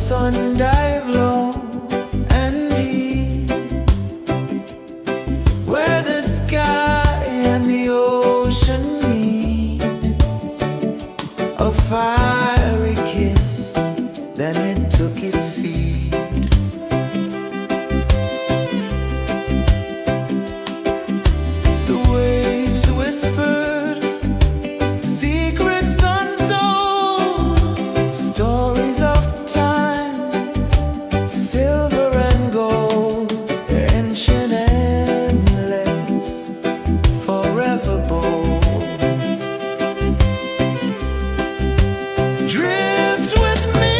sun dive low and deep, where the sky and the ocean meet, a fiery kiss, then it took its seed. The waves whispered secrets untold, stories of time, silver and gold, ancient, endless, forever bold. Drift with me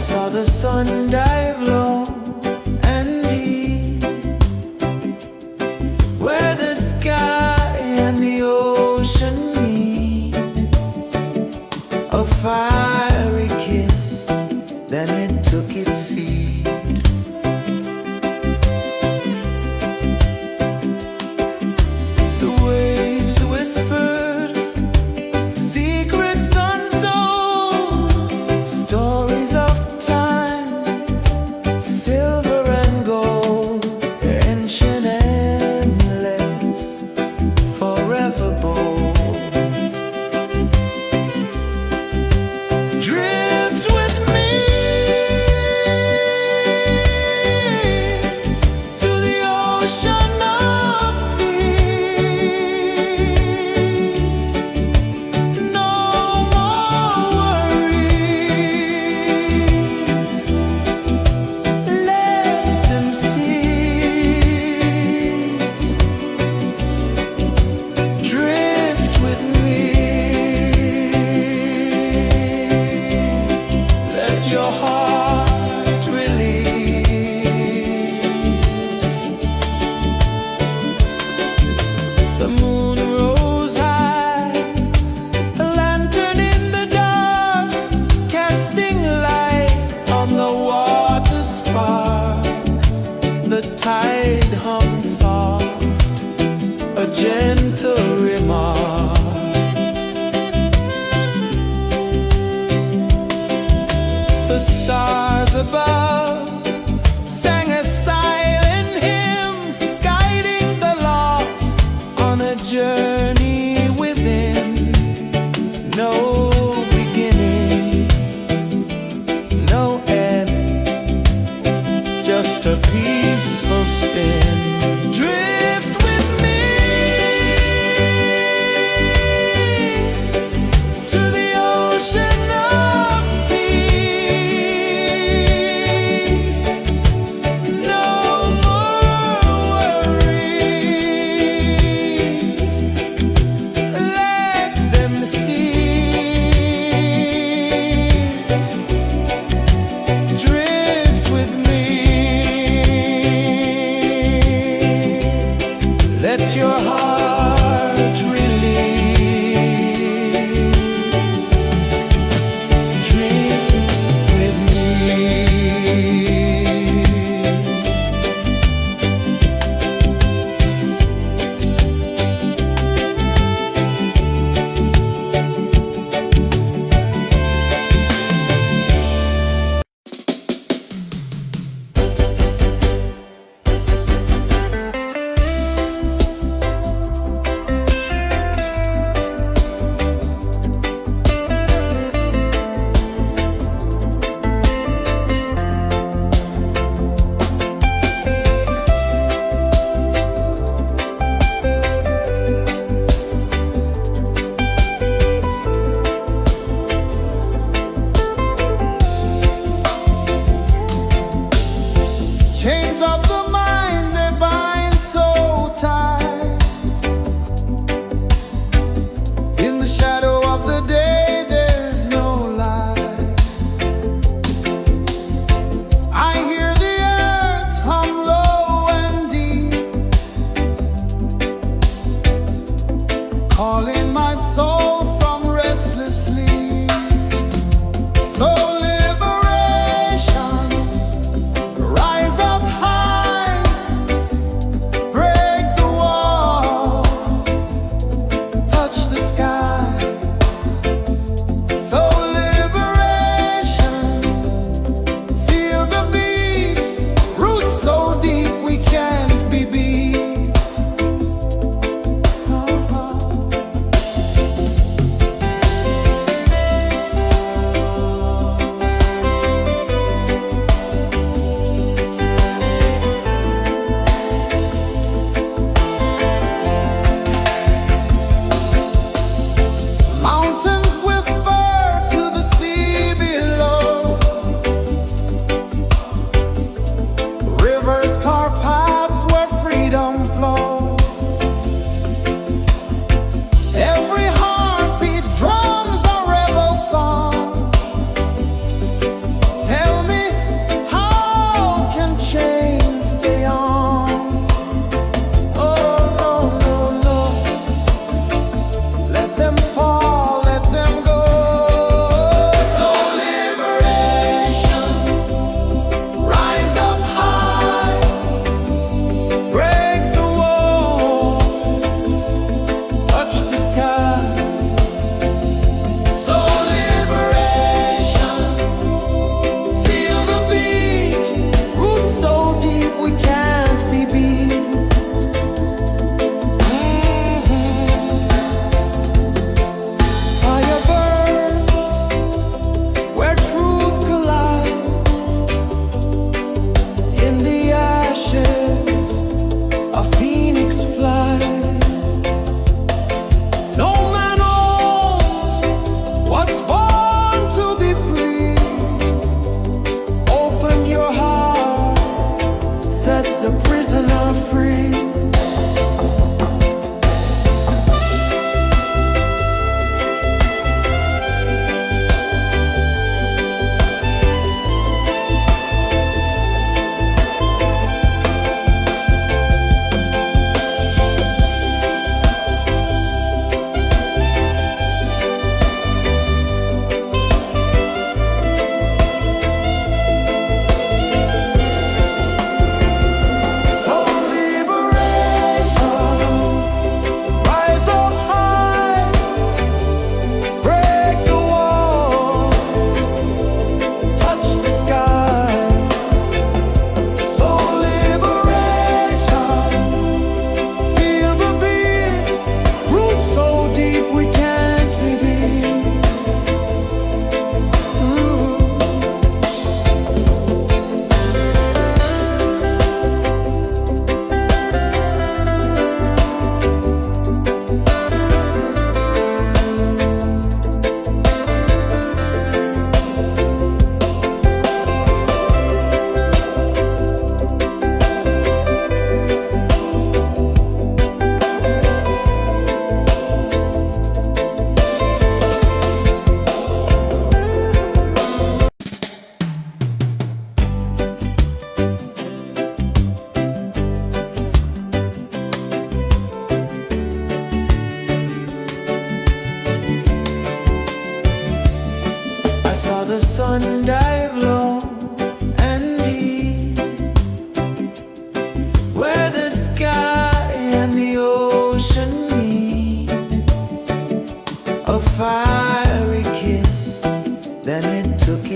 saw the sun dive low and deep, where the sky and the ocean meet. A fiery kiss, then it took its seat. The waves whispered secrets untold, stories of time, silver and gold, ancient, endless, forever bold. Drift with me to the ocean of peace. No more worries, let them cease. Drift with me, let your heart release. The moon rose high, a lantern in the dark, casting light on the water spark. The tide hummed soft, a gentle remark. The stars above sang a silent hymn, guiding the lost on a journey within. No beginning, no end, just a peaceful spin. Drift with me to the ocean of peace.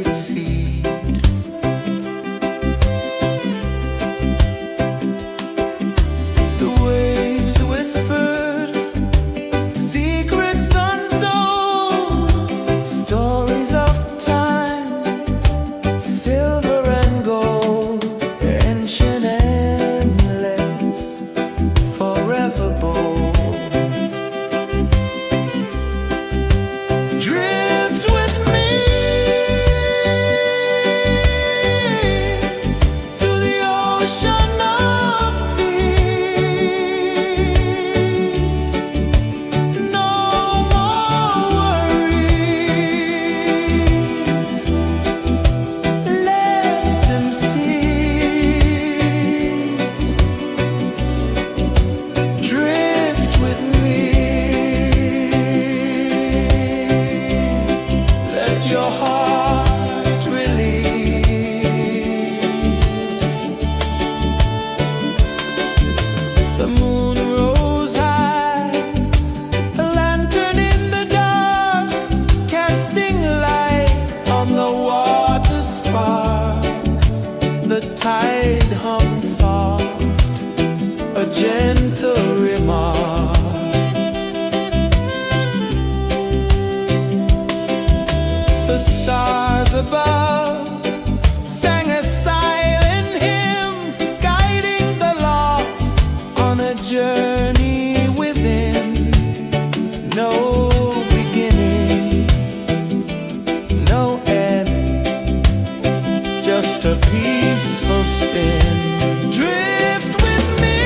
sacred seed. The waves whispered secrets untold, stories of time, silver and gold, ancient, endless, forever bold. Drift with me to the ocean of peace. No more worries. Let them cease. Drift with me. Let your heart release. The moon rose high, a lantern in the dark, casting light on the water spark. The tide hummed soft, a gentle remark. The stars above sang a silent hymn, guiding the lost on a journey within. No beginning, no end, just a peaceful spin. Drift with me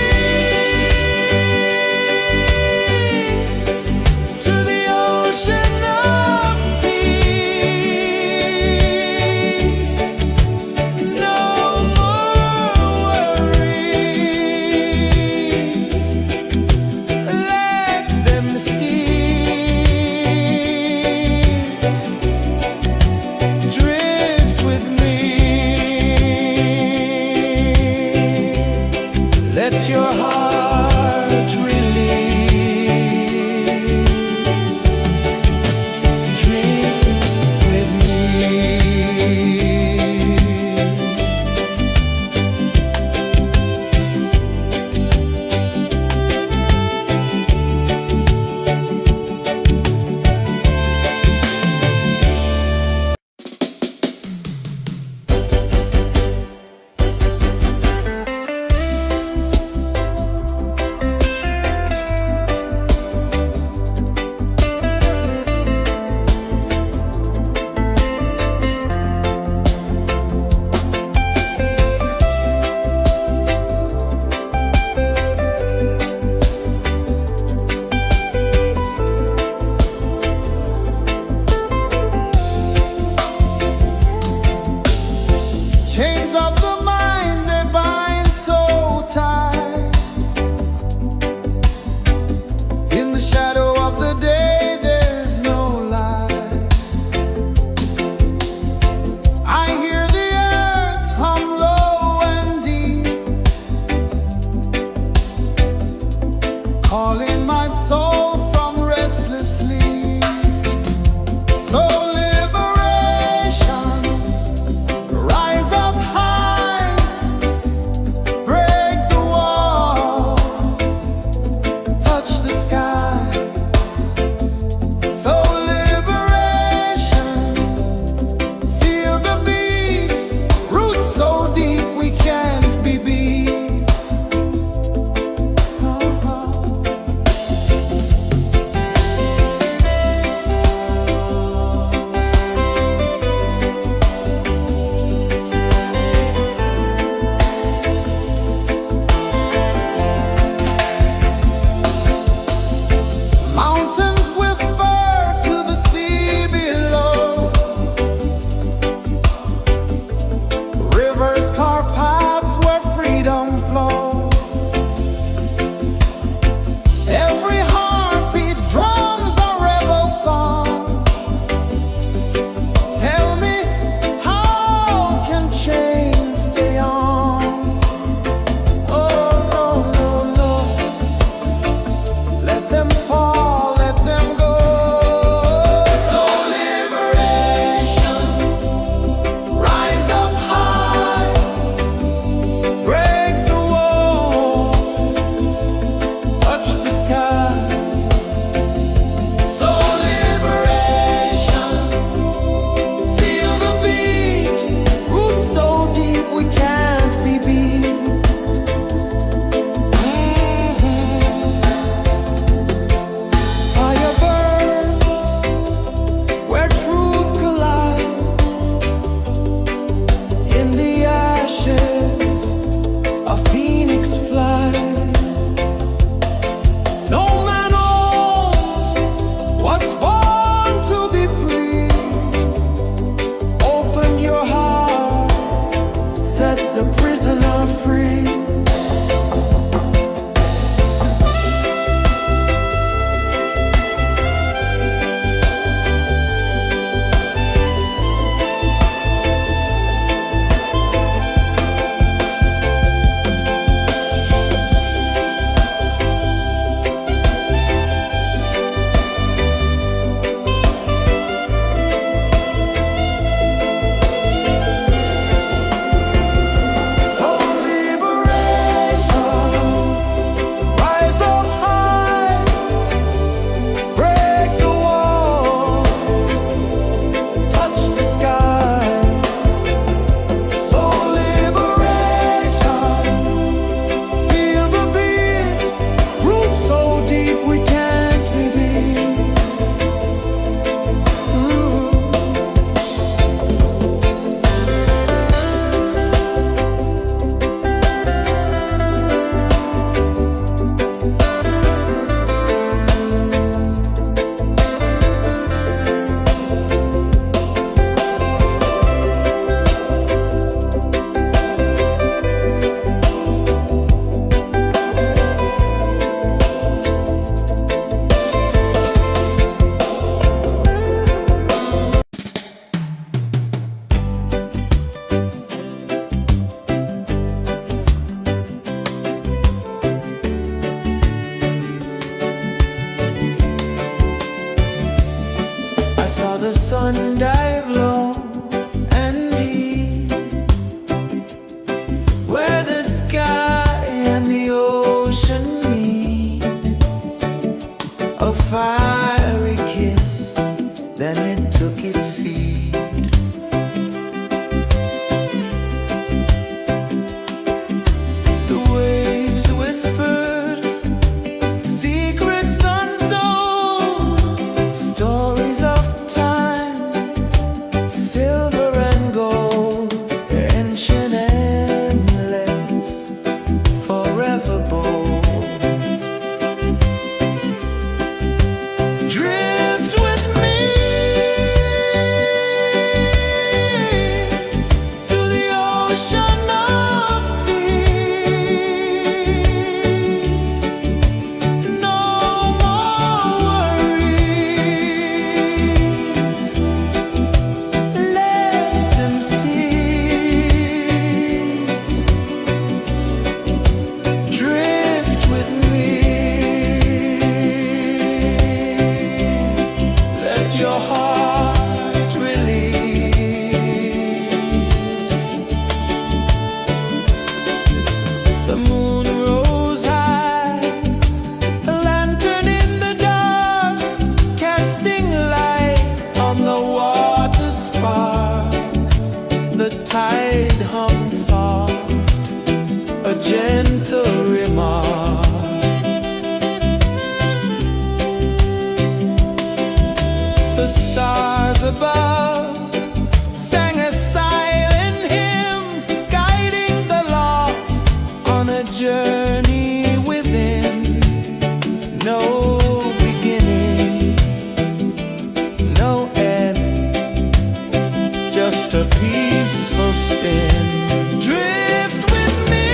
to the ocean of peace. No more worries. Let them cease. Drift with me. tide hung soft, a gentle remark. The stars above sang a silent hymn, guiding the lost on a journey within. No beginning, no end, just a peaceful spin. Drift with me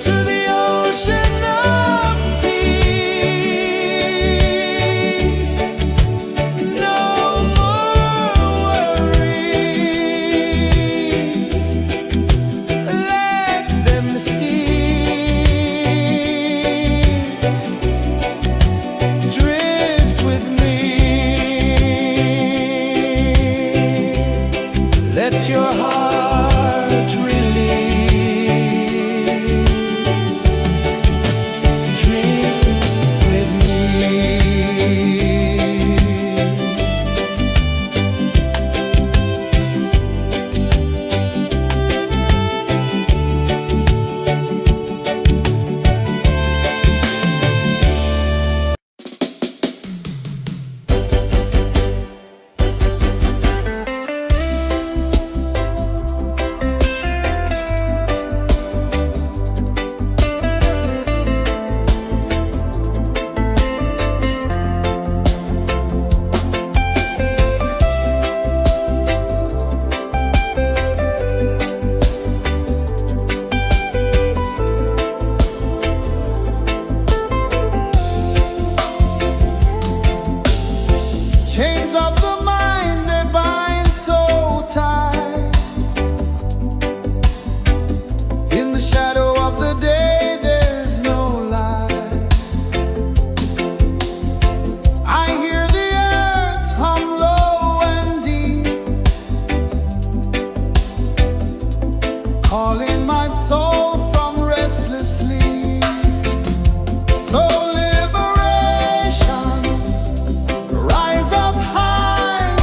to the ocean of peace. No more worries, let them cease. Drift with me, let your heart release. Drift with me. Chains of the mind, they bind so tight. In the shadow of the day, there's no light. I hear the earth hum low and deep, calling my soul from restless sleep. So liberation, rise up high,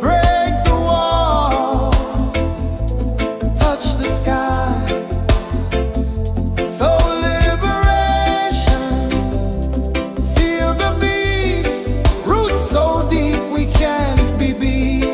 break the walls, touch the sky. So liberation, feel the beat, roots so deep we can't be beat.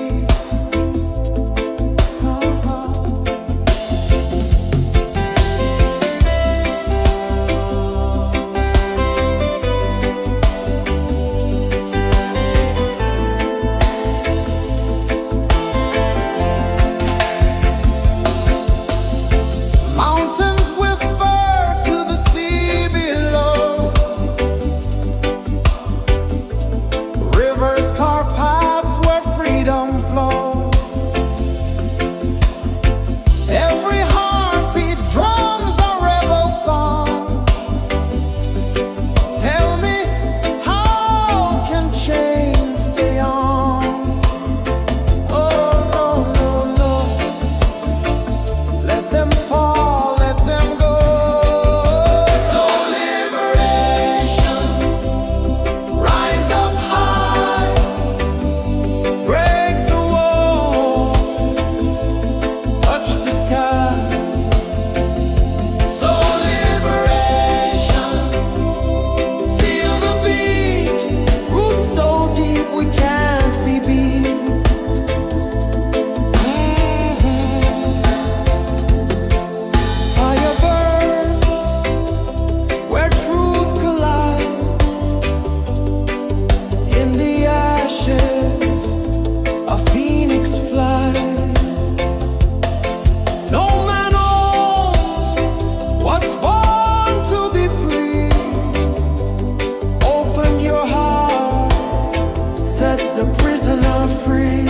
Mountains whisper to the sea below, rivers carve paths where freedom flows. Every heartbeat drums a rebel song. Tell me, how can chains stay on? Oh no, no, no, let them fall, let them go. So liberation, rise up high, break the walls, touch the sky. So liberation, feel the beat, roots so deep we can't be beat. Fire burns where truth collides. In the ashes, a phoenix flies. No man owns what's born to be free. Open your heart, set the prisoner free.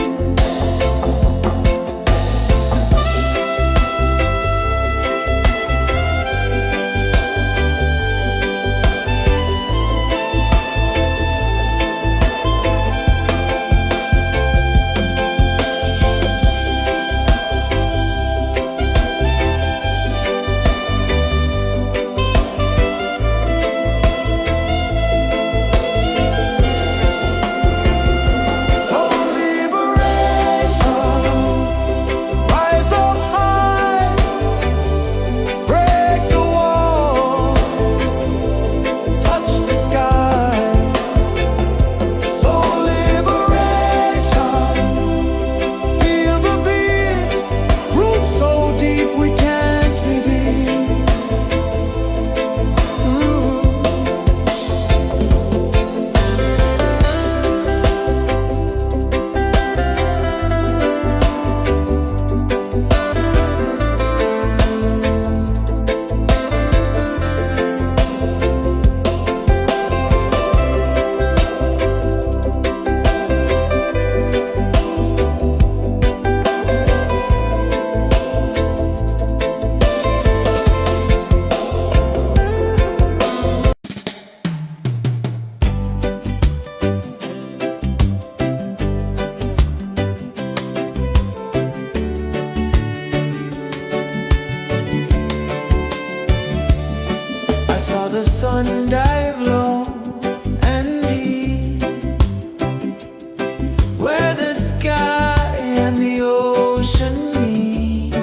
where the sky and the ocean meet.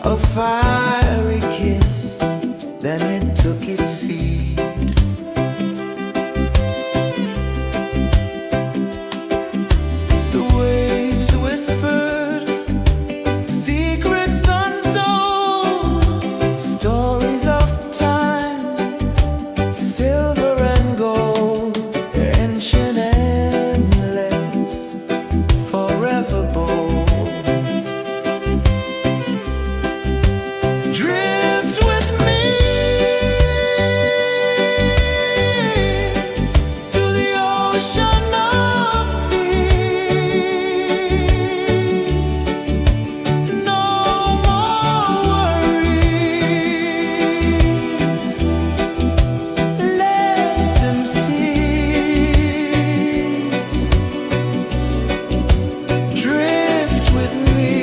A fiery kiss, then it took its seed. The waves whispered secrets untold, stories of time, silver and gold, ancient, endless, forever bold. Drift with me to the ocean of peace. No more worries. Let them cease. Drift with me.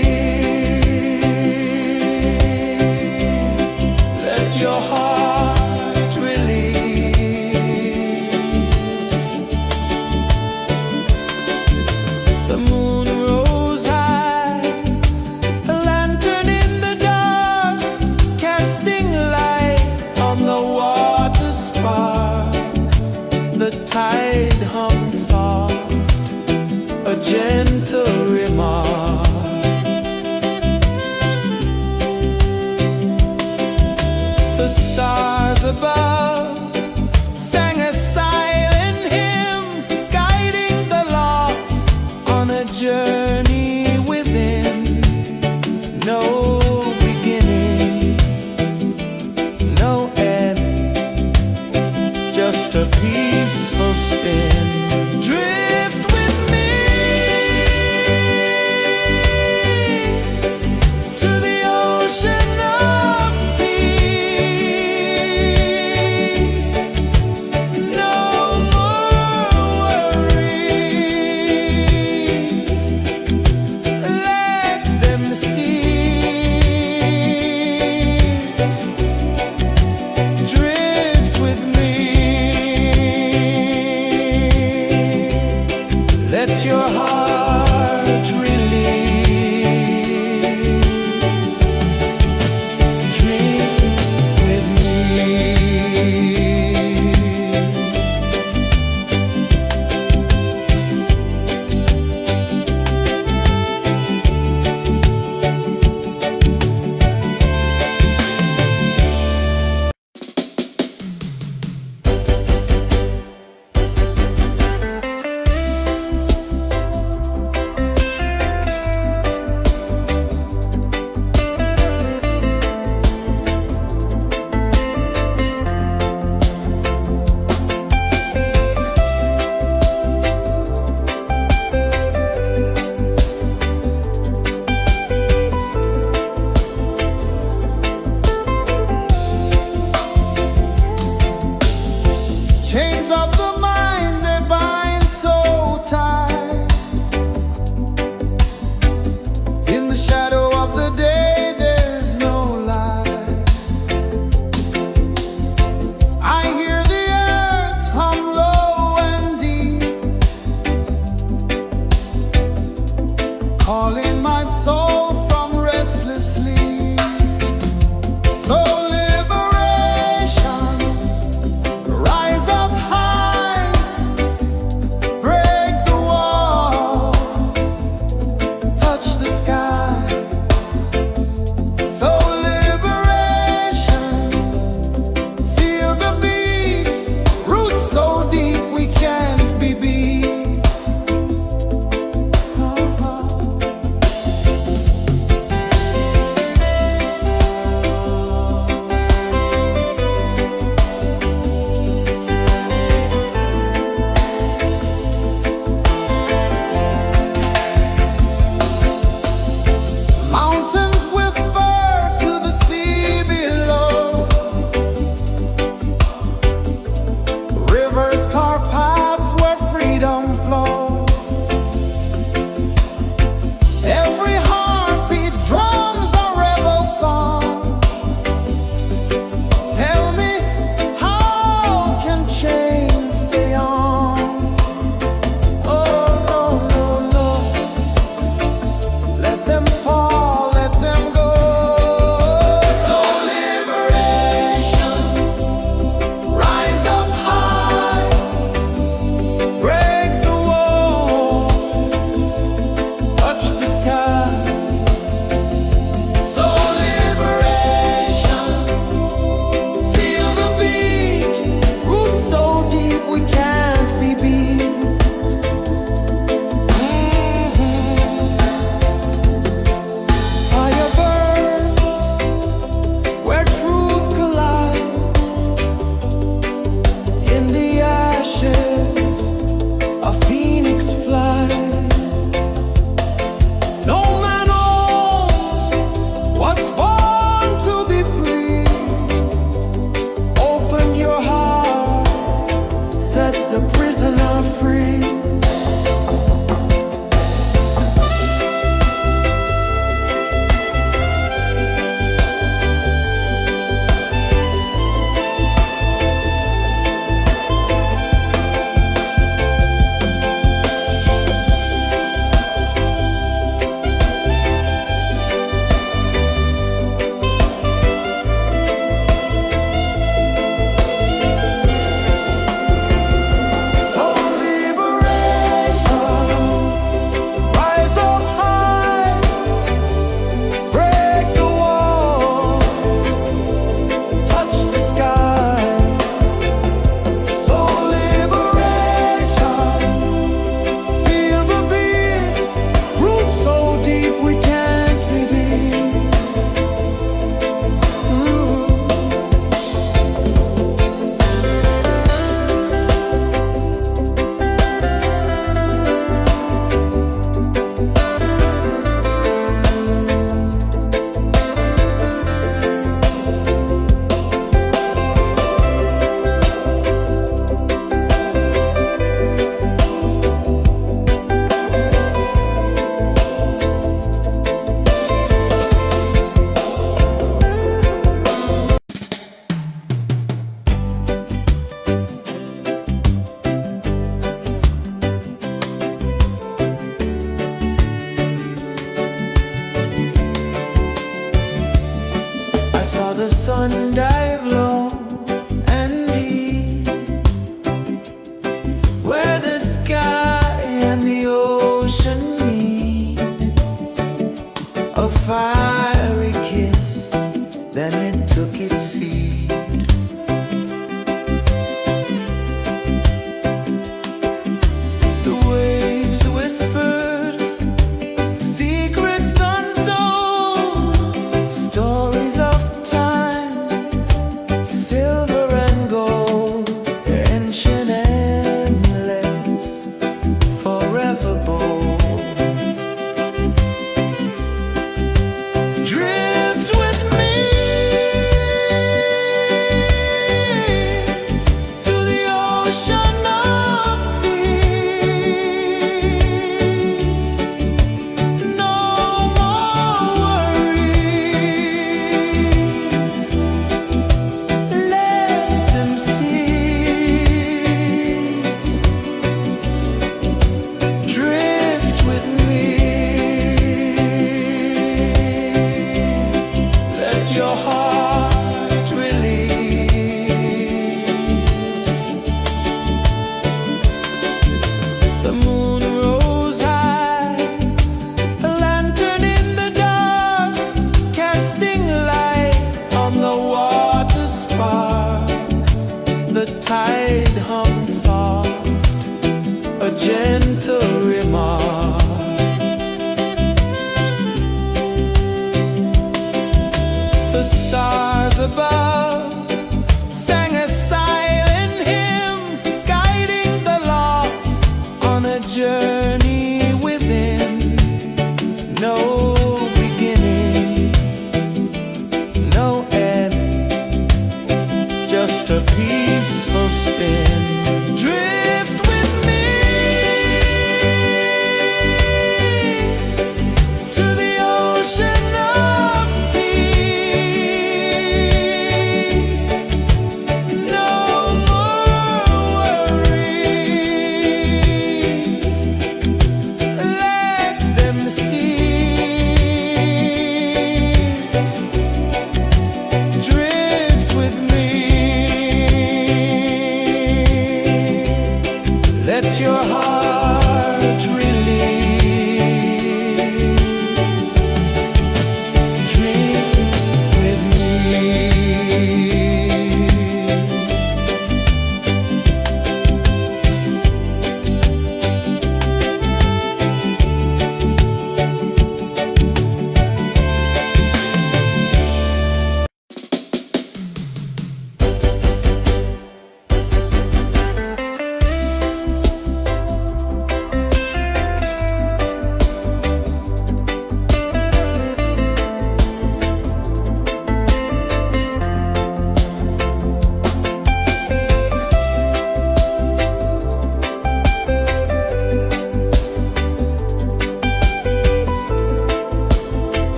Let your heart release. The moon rose high, a lantern in the dark, casting light on the water spark. The tide hummed soft, a gentle remark. The stars above sang a silent hymn, guiding the lost on a journey within. No beginning, no end, just a peaceful spin. Drift with me to the ocean of peace. No more worries. Let them cease. Drift with me. Let your heart release. Dream with me.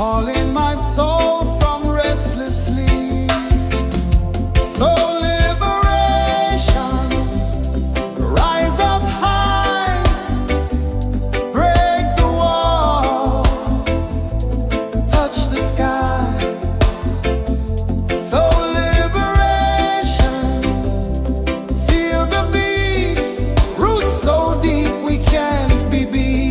calling my soul from restless sleep. So liberation, rise up high, break the wall, touch the sky. So liberation, feel the beat, roots so deep we can't be beat.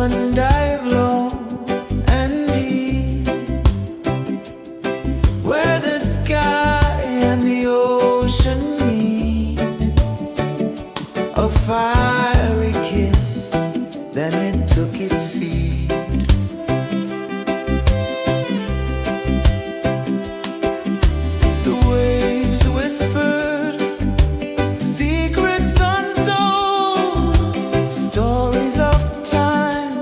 one dive low and deep, where the sky and the ocean meet. A fiery kiss, then it took its seat. The waves whispered secrets untold, stories of time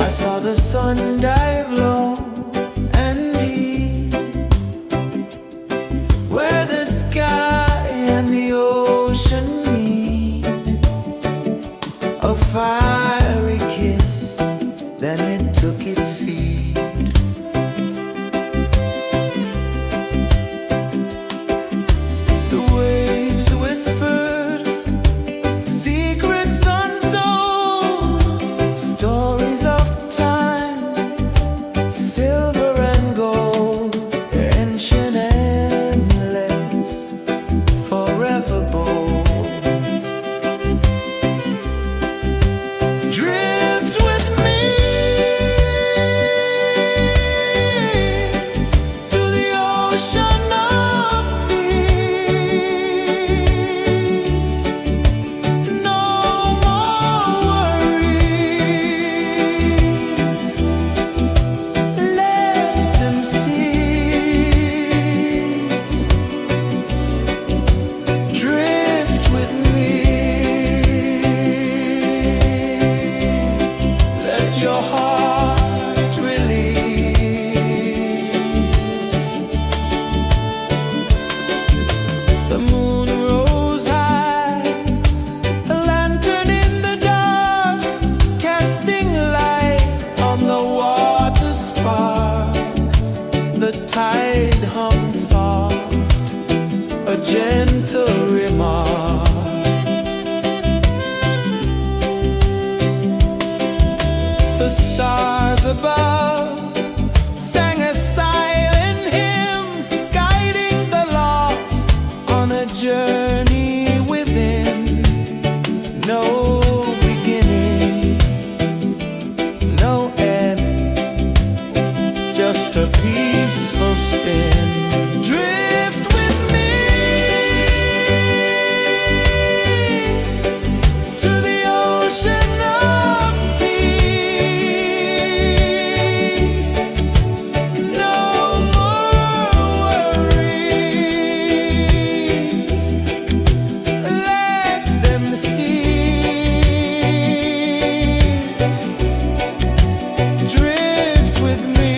I saw the sun dive low and deep, where the sky and the ocean meet. A fiery kiss, then it took its seed. The waves whispered secrets untold, stories of time, silver and gold, ancient, endless, forever bold. Drift with me to the ocean of peace. No more worries. Let them cease. Drift with me. Let your heart release. The moon rose high, a lantern in the dark, casting light on the water spark. The tide hummed soft, a gentle remark. The stars above sang a silent hymn, guiding the lost on a journey within. No beginning, no end, just a peaceful spin. Drift with me to the ocean of peace. No more worries. Let them cease. Drift with me.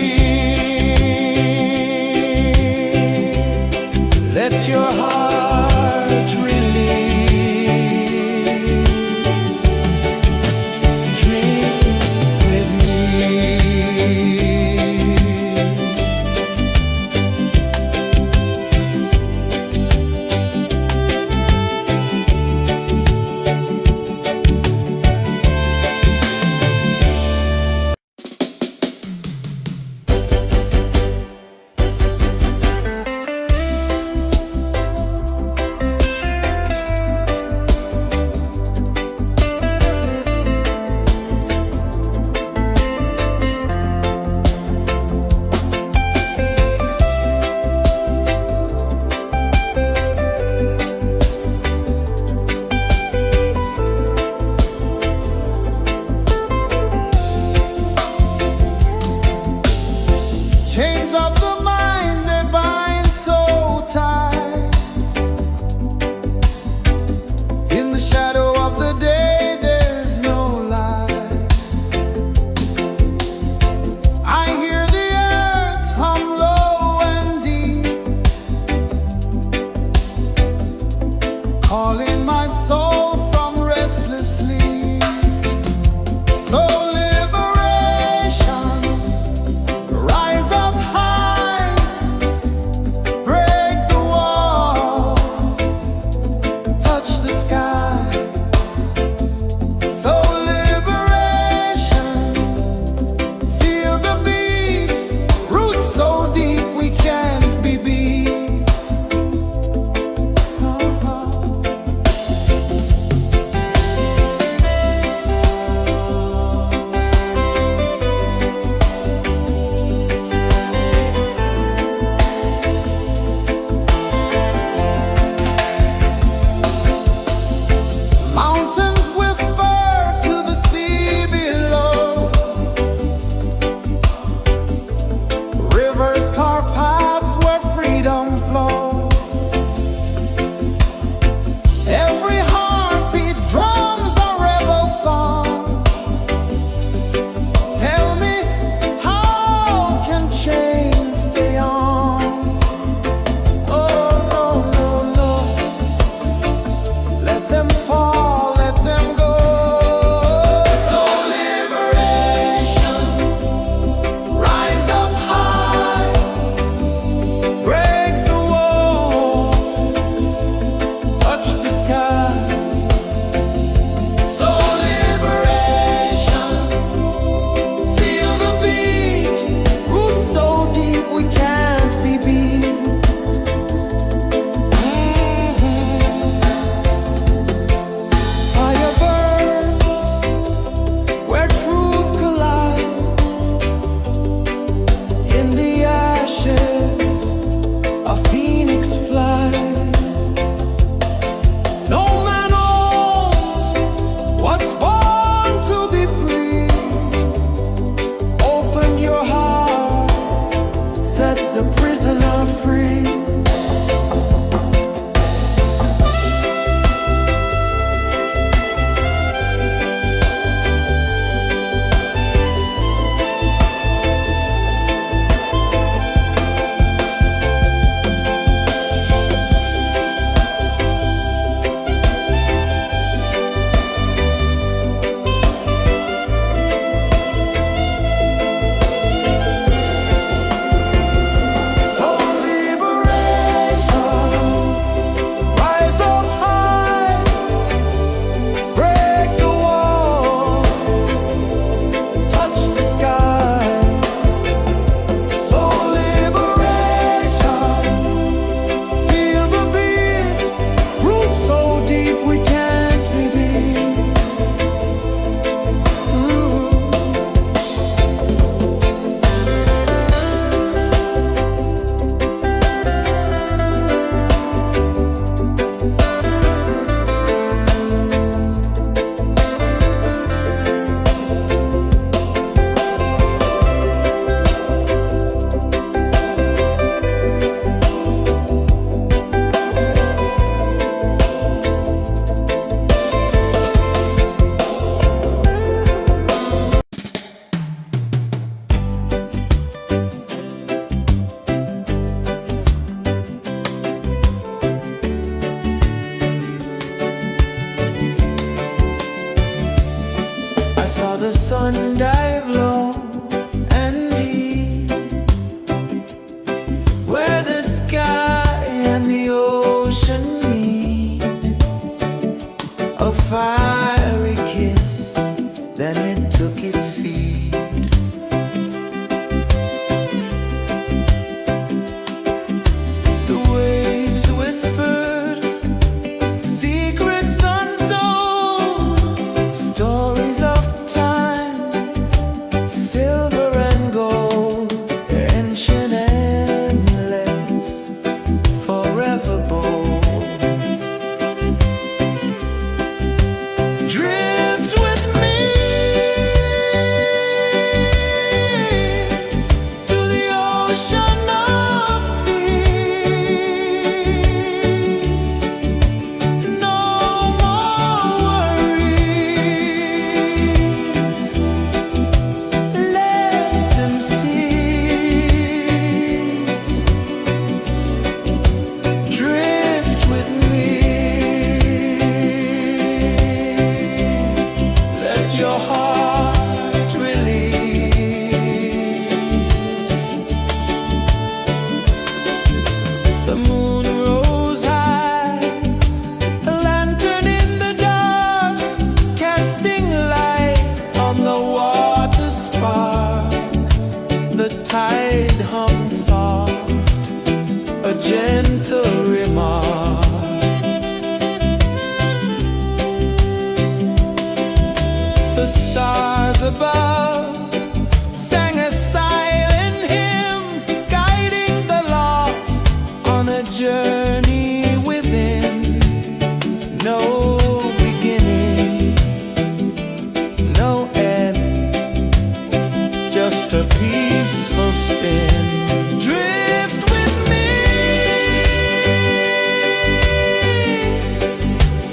just a peaceful spin. Drift with me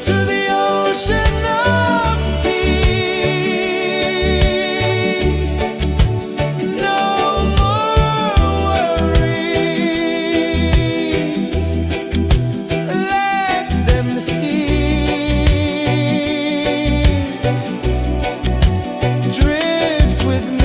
to the ocean of peace. No more worries, let them cease. Drift with me.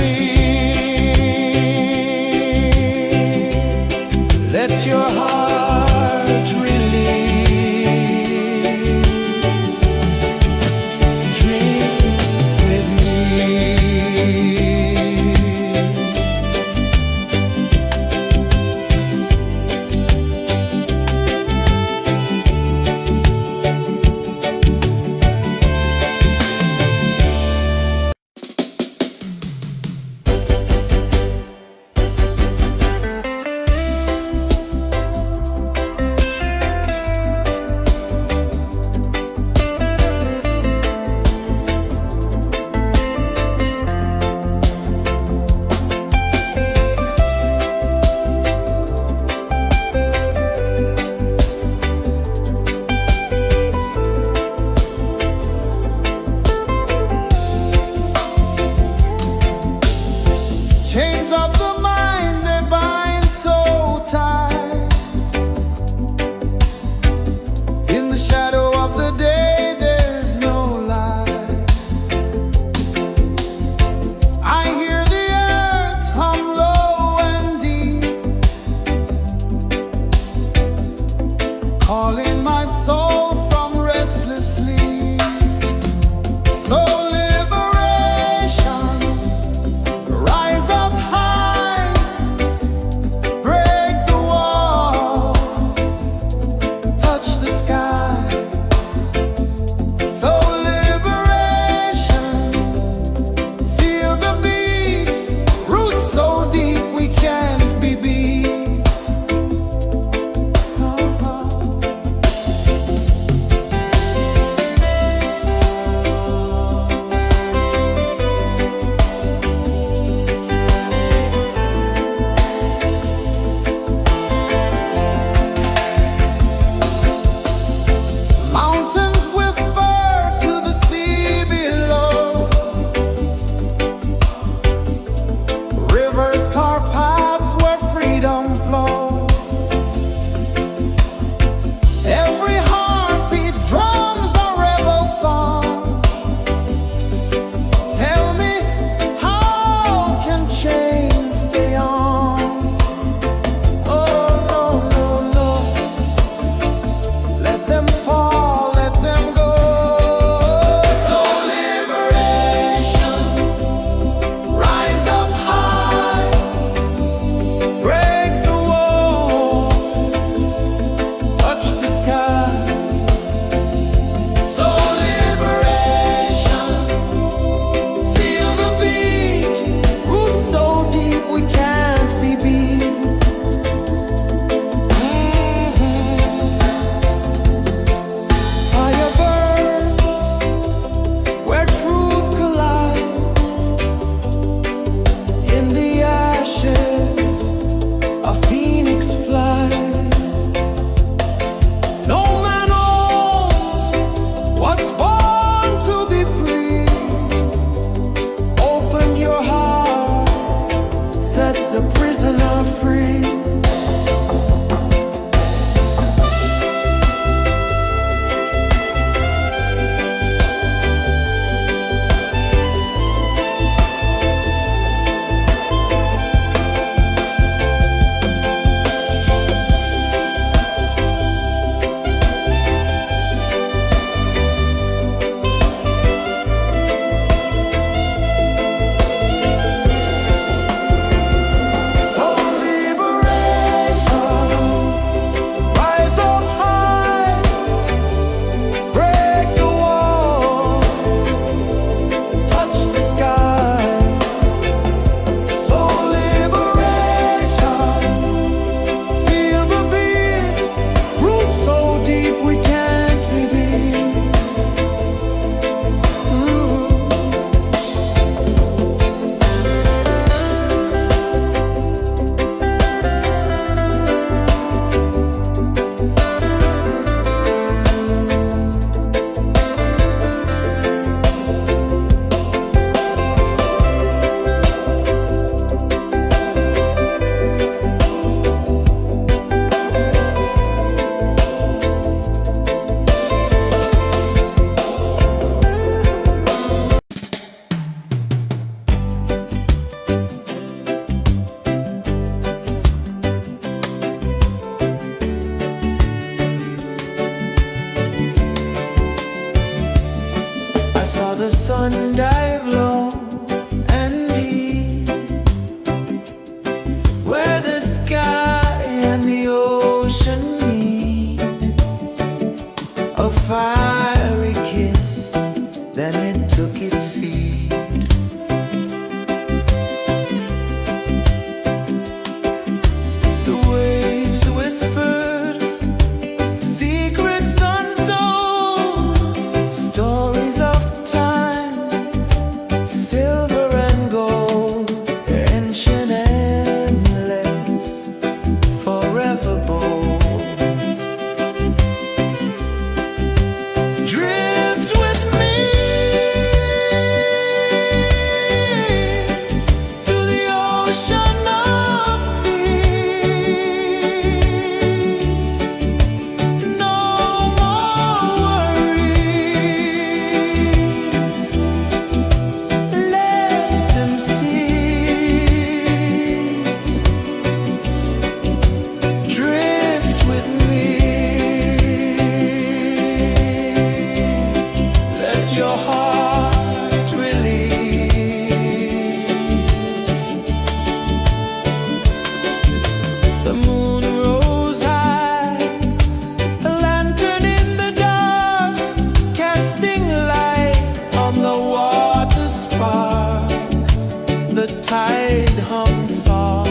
tide hung soft,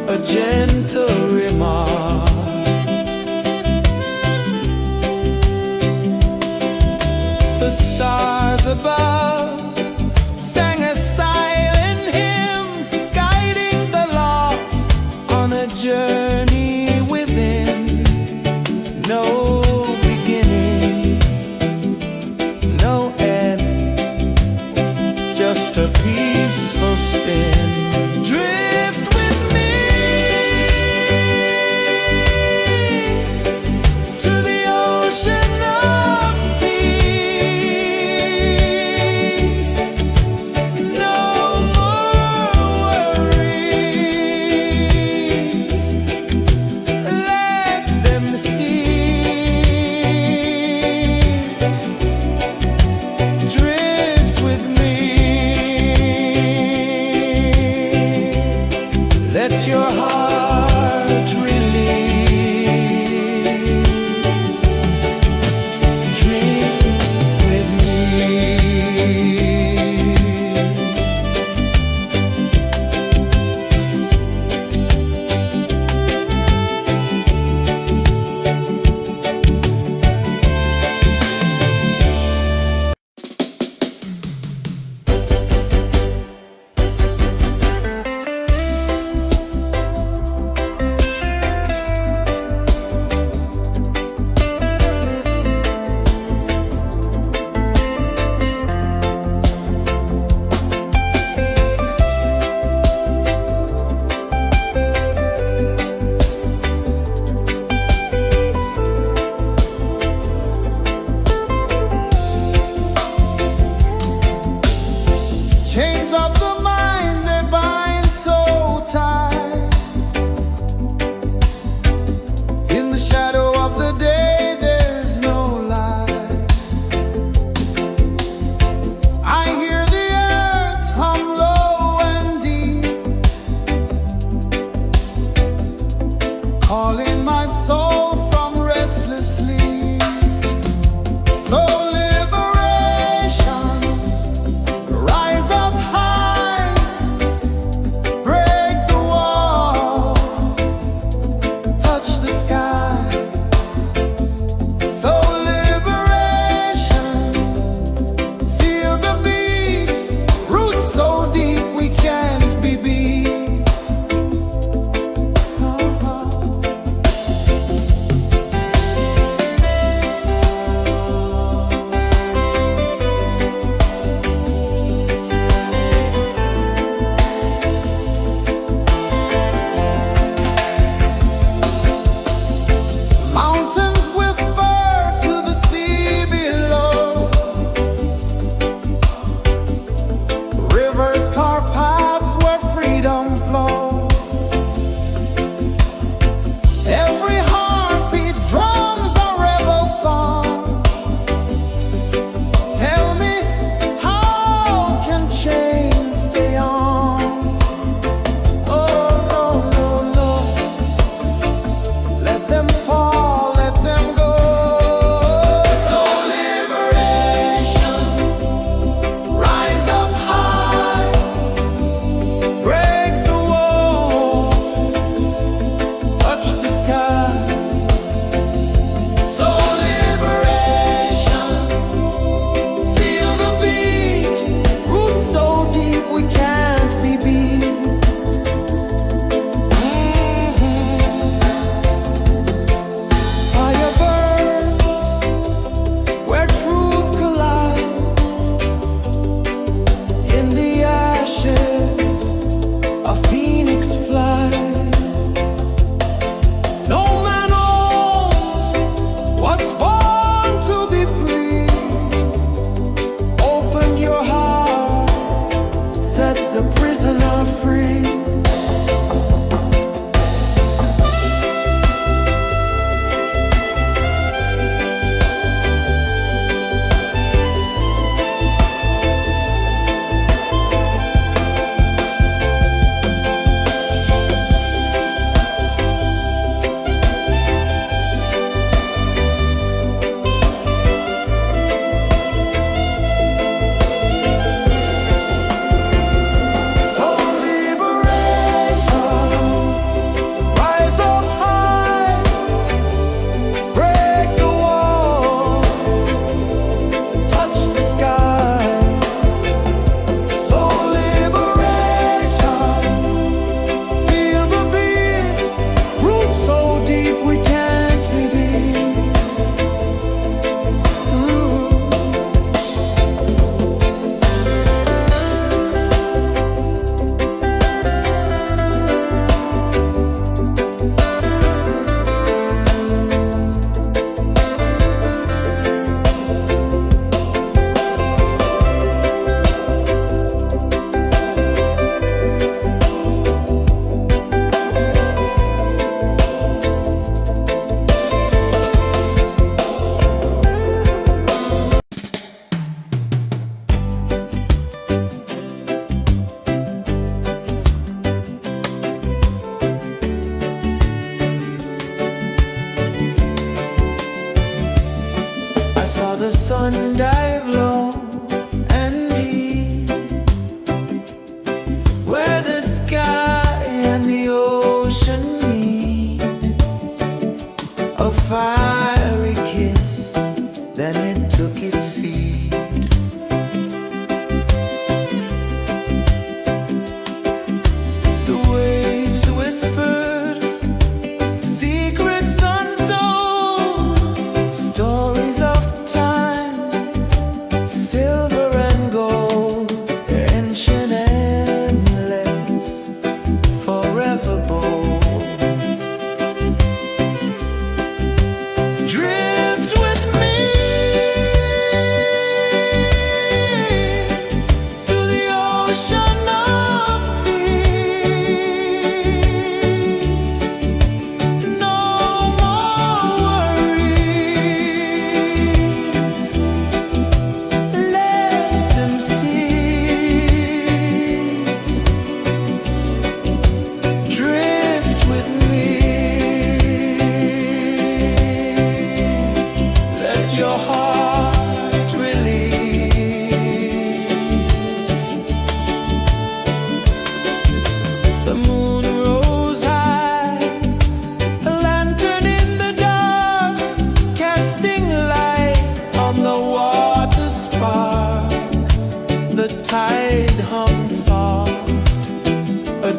a gentle remark. The stars above sang a silent hymn, guiding the lost on a journey within. No beginning, no end, just a peaceful spin. Drift with me to the ocean of peace. No more worries, let them cease. Drift with me, let your heart release. Dream with me.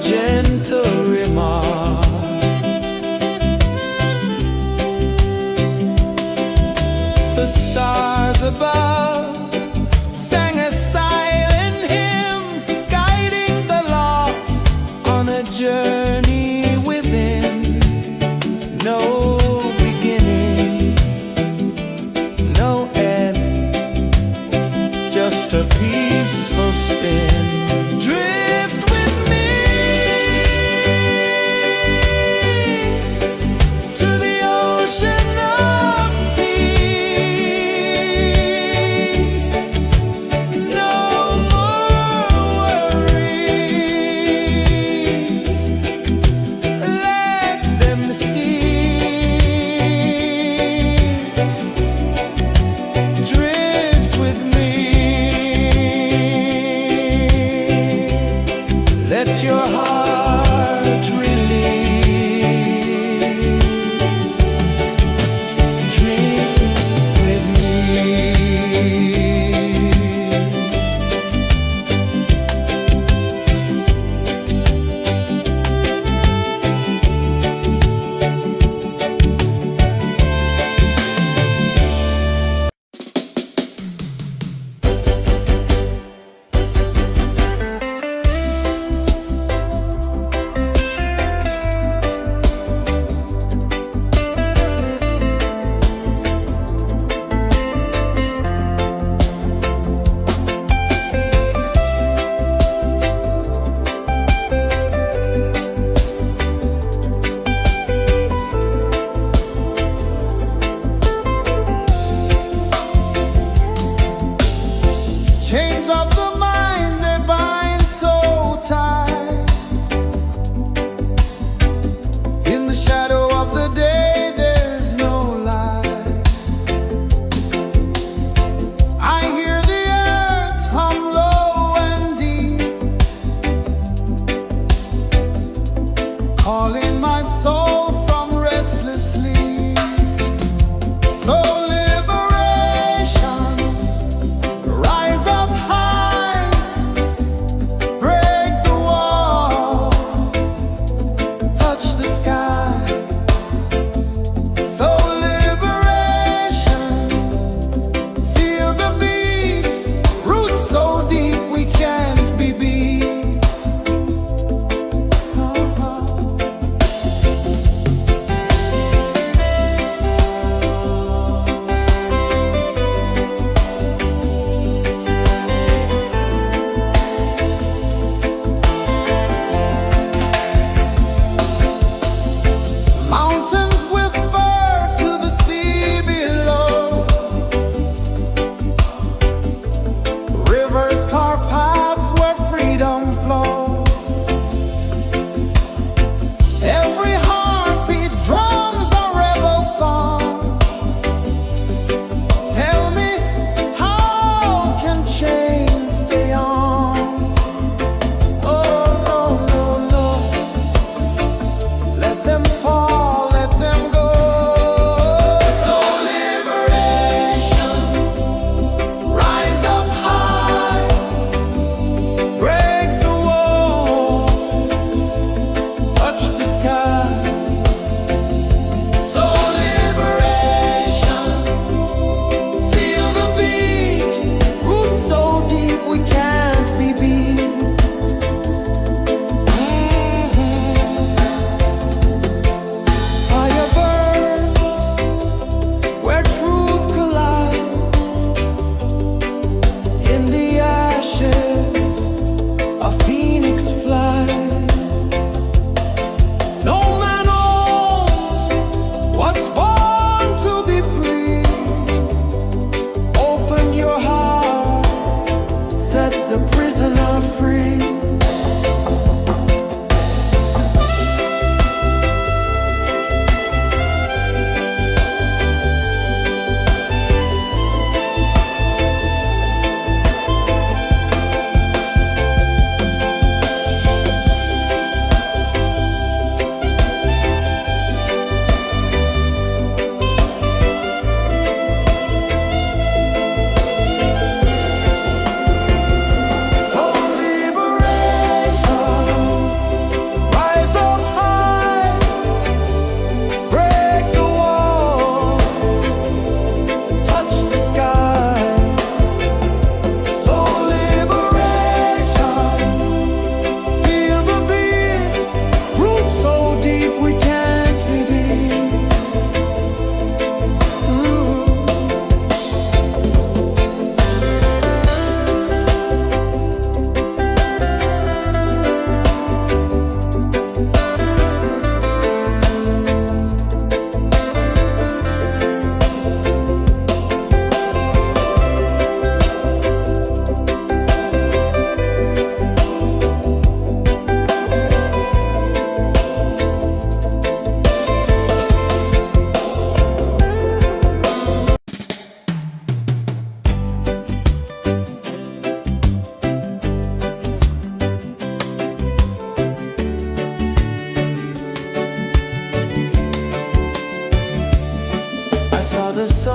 gentle remark. The stars above sang a silent hymn, guiding the lost on a journey within. No beginning, no end, just a peaceful spin. Drift with me to the ocean of peace. No more worries, let them cease. Drift with me, let your heart release. Dream with me.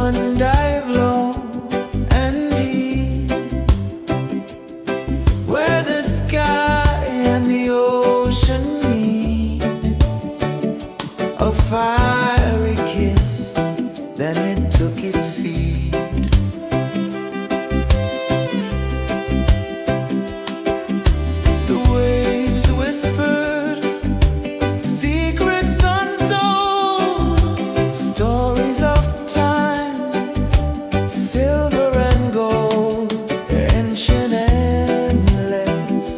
sun dive low and deep, where the sky and the ocean meet. A fiery kiss, then it took its seed. The waves whispered secrets untold, stories of time, silver and gold, ancient, endless,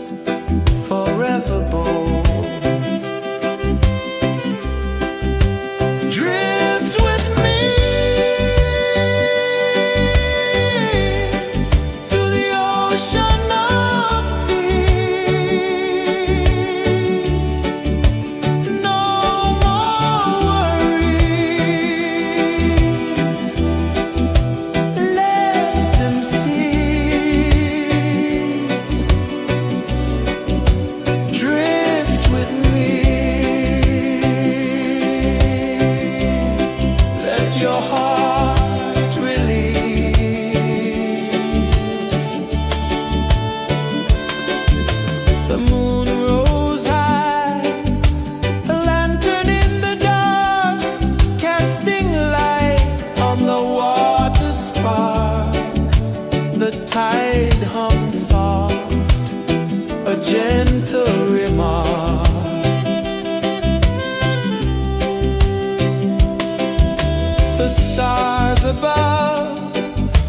forever bold. Drift with me to the ocean of peace. No more worries, let them cease. Drift with me, let your heart release. The moon rose high, a lantern in the dark, casting light on the water spark. The tide hummed soft, a gentle remark. The stars above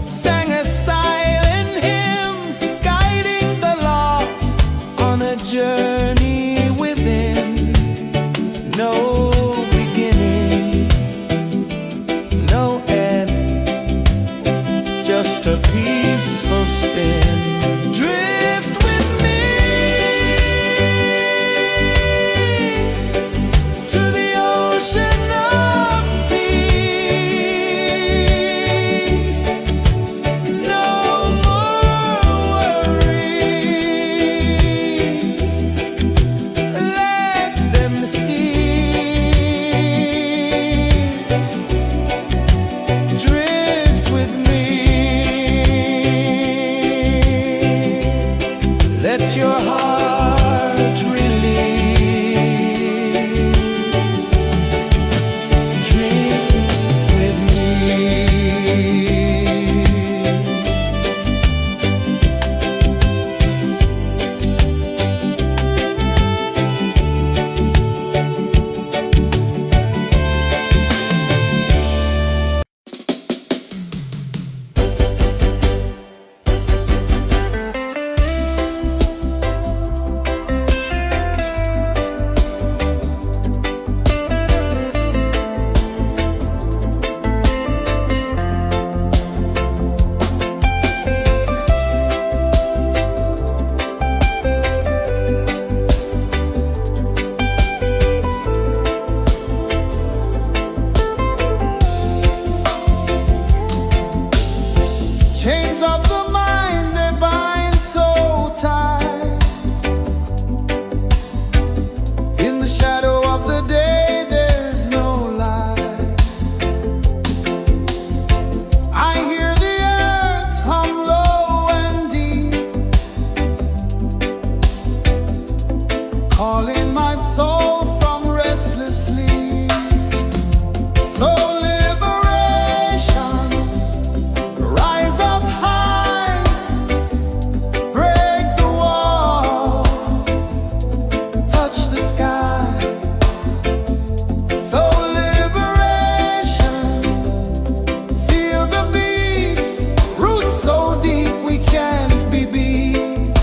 sang a silent hymn, guiding the lost on a journey within. No beginning, no end, just a peaceful spin. Drift with me to the ocean of peace. No more worries, let them cease. Drift with me, let your heart release. Dream with me. Chains of the mind, they bind so tight. In the shadow of the day, there's no light. I hear the earth hum low and deep, calling my soul from restless sleep. So liberation, rise up high, break the walls, touch the sky. So liberation, feel the beat, roots so deep we can't be beat.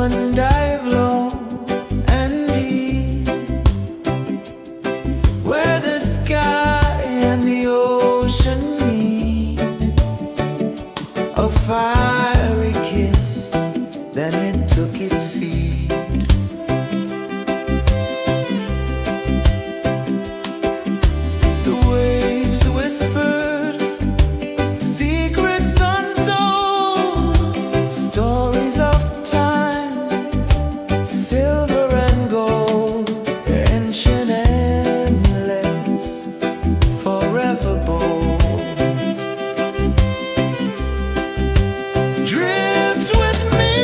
one dive low and deep, where the sky and the ocean meet. A fiery kiss, then it took its seat. The waves whispered secrets untold, stories of time, silver and gold, ancient, endless, forever bold. Drift with me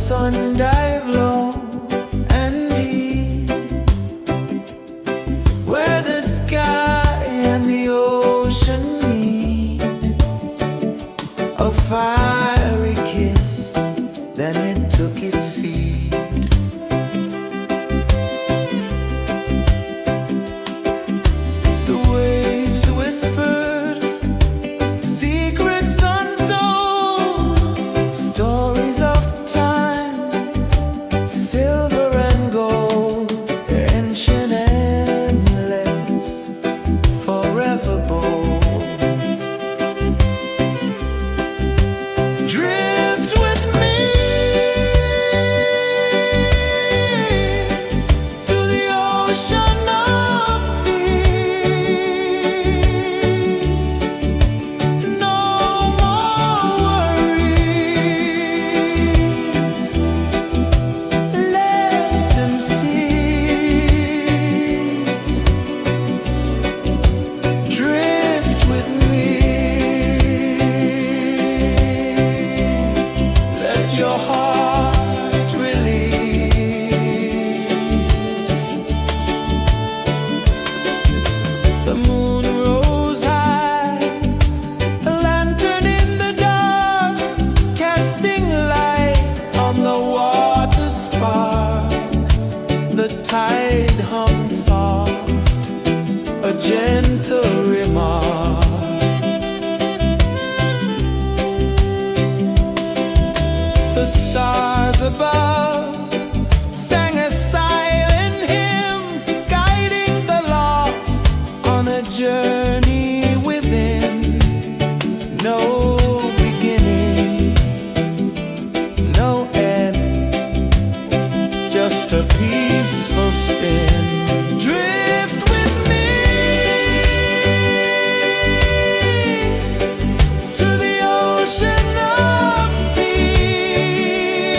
sun dive low and deep, where the sky and the ocean meet, a fiery kiss, then it took its seat. The waves whispered secrets untold, stories of time, silver and gold, ancient, endless, forever bold. Drift with me to the ocean of peace. No more worries, let them cease. Drift with me, let your heart release. The moon rose high, a lantern in the dark, casting light on the water spark. The tide hummed soft, a gentle remark. The stars above sang a silent hymn, guiding the lost on a journey within. No beginning, no end, just a peaceful spin. Drift with me to the ocean of peace.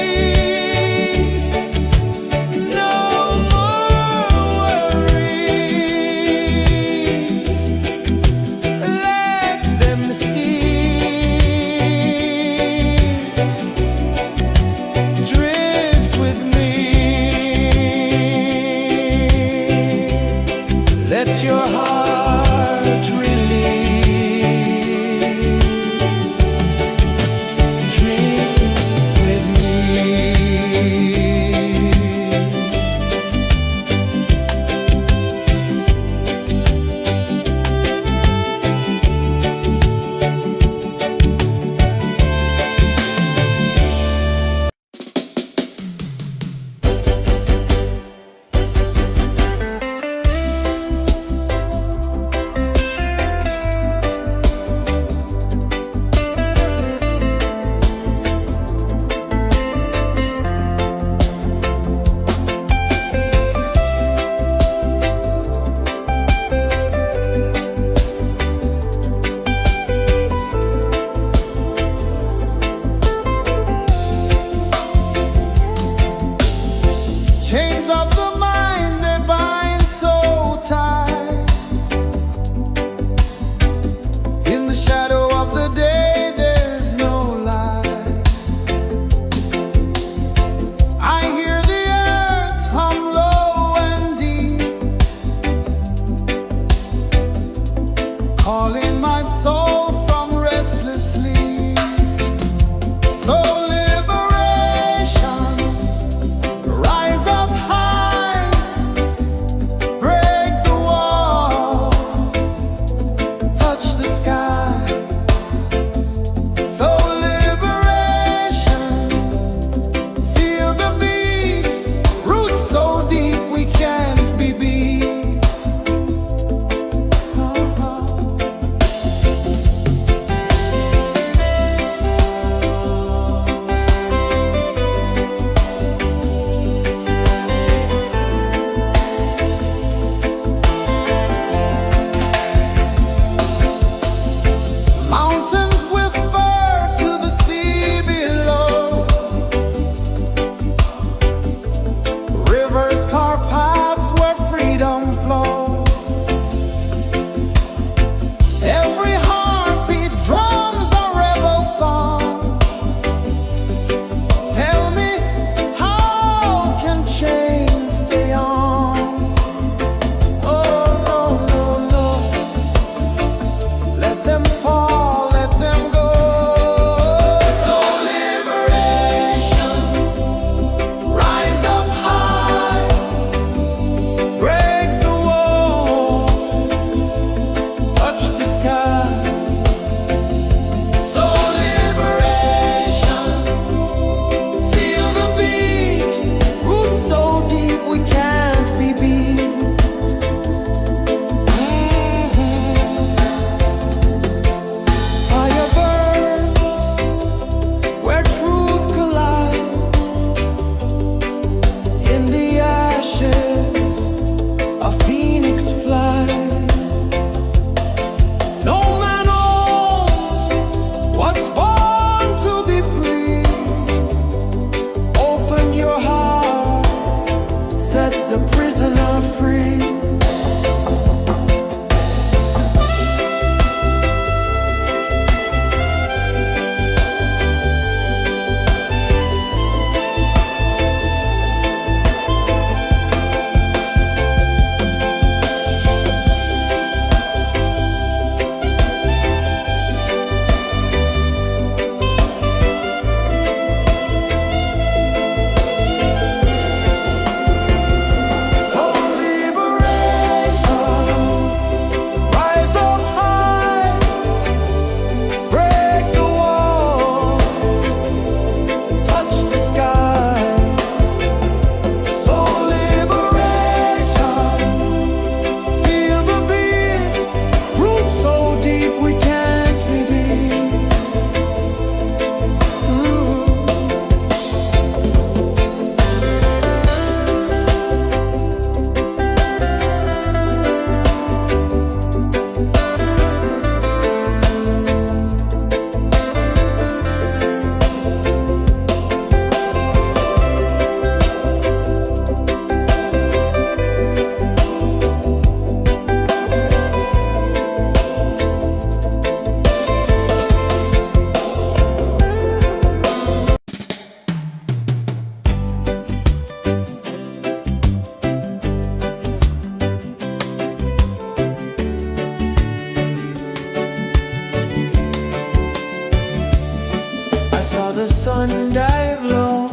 sun dive low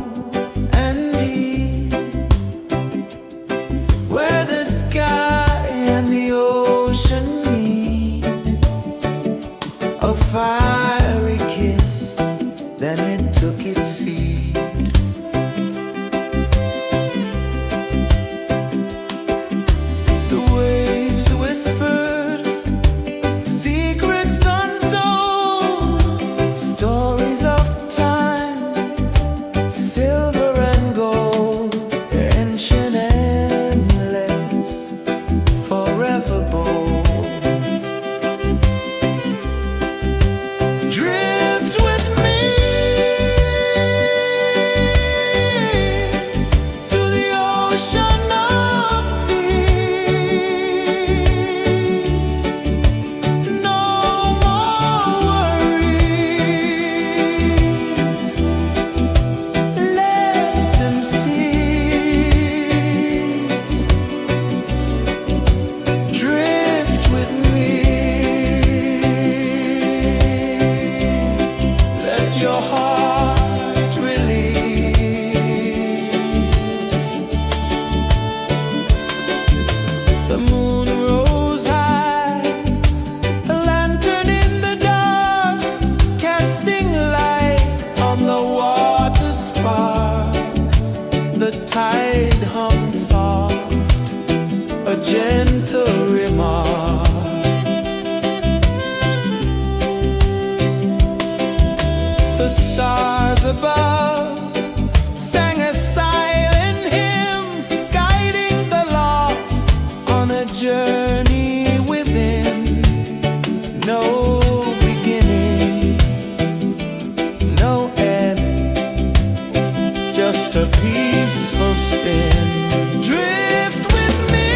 and deep, where the sky and the ocean meet, a fiery kiss, then it took its seat. The waves whispered secrets untold, stories of time, silver and gold, ancient, endless, forever bold. Drift with me to the ocean of peace. No more worries, let them cease. Drift with me, let your heart release. The moon rose high, a lantern in the dark, casting light on the water spark. The tide hummed soft, a gentle remark. The stars above sang a silent hymn, guiding the lost on a journey within. No beginning, no end, just a peaceful spin. Drift with me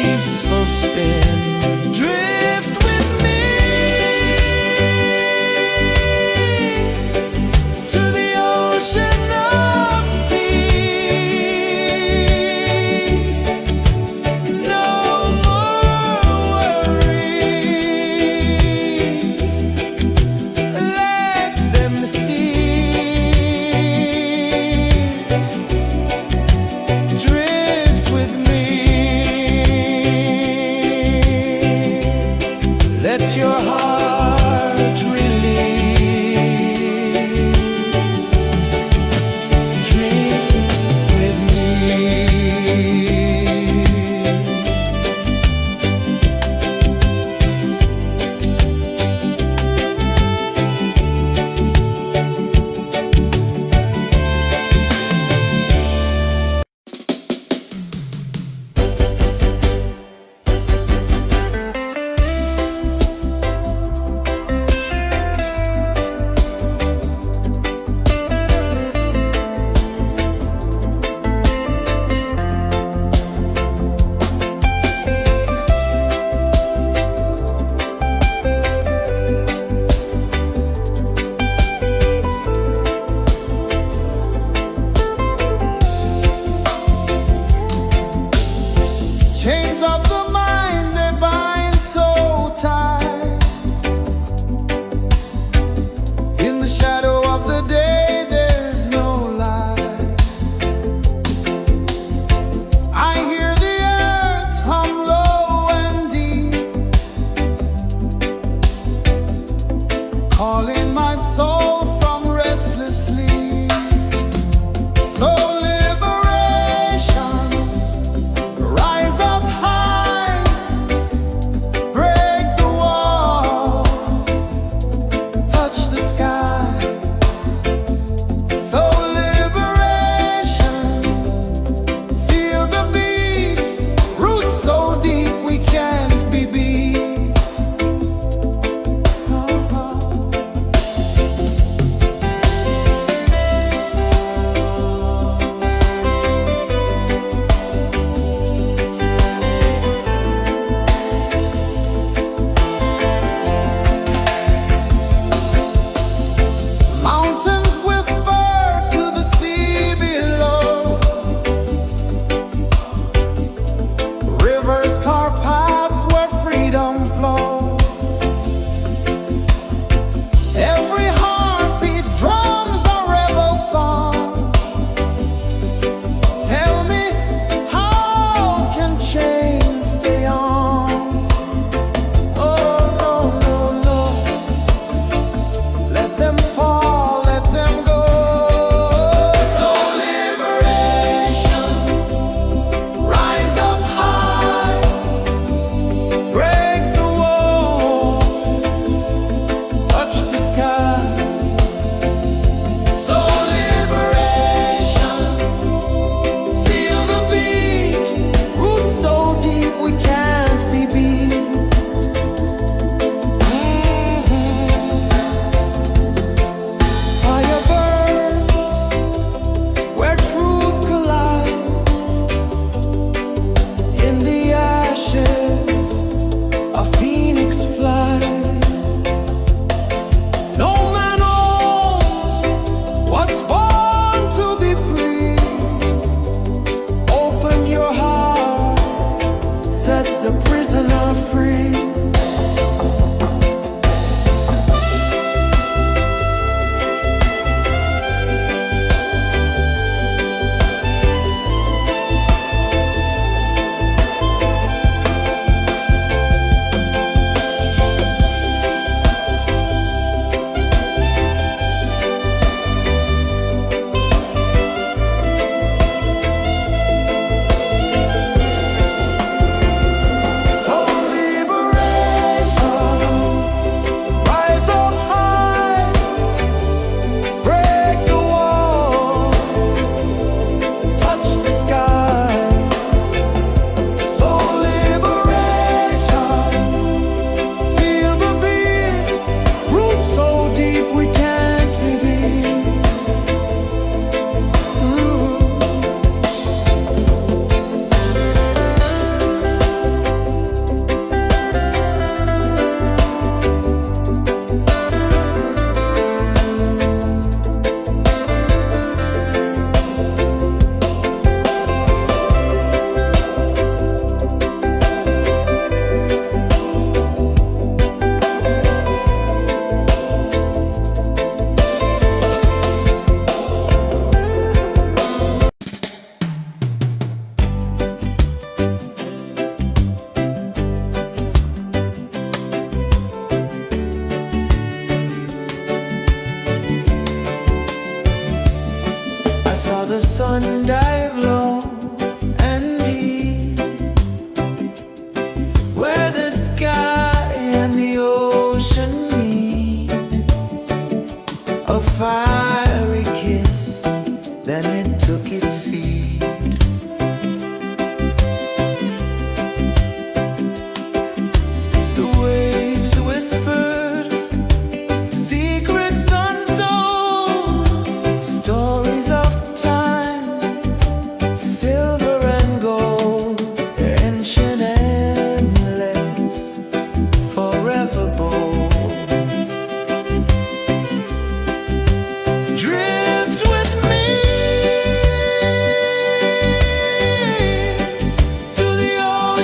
peaceful spin. Drift with me to the ocean of peace. No more worries, let them cease. Drift with me, let your heart release. Dream with me. Chains of the mind, they bind so tight. In the shadow of the day, there's no light. I hear the earth hum low and deep, calling my soul from restless sleep. So liberation, rise up high, break the walls, touch the sky. So liberation, feel the beat, roots so deep we can't be beat. Mountains whisper to the sea below, rivers carve paths where freedom flows. Every heartbeat drums a rebel song. Tell me, how can chains stay on? Oh no, no, no. Let them fall, let them go. So liberation, rise up high, break the walls, touch the sky. So liberation, feel the beat, roots so deep we can't be beat. Fire burns where truth collides. In the ashes, a phoenix flies. No man owns what's born to be free. Open your heart, set the prisoner free.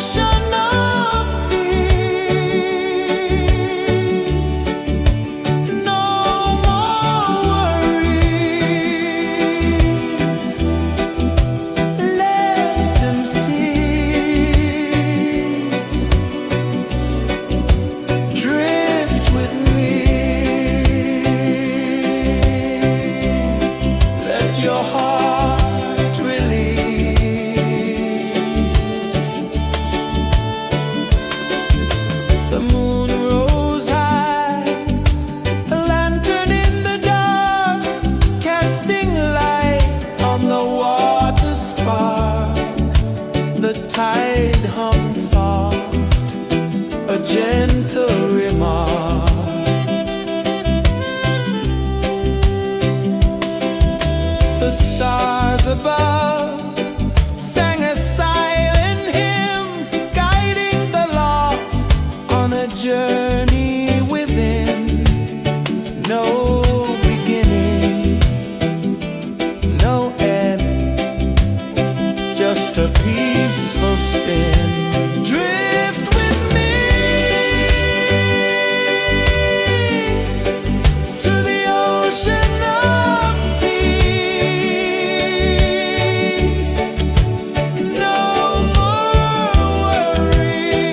ocean of peace. No more worries. Let them cease. Drift with me. Let your heart release. The moon rose high, a lantern in the dark, casting light on the water spark. The tide hummed soft, a gentle remark. The stars above sang a silent hymn, guiding the lost on a journey within. No beginning, no end, just a peaceful spin. Drift with me to the ocean of peace. No more worries.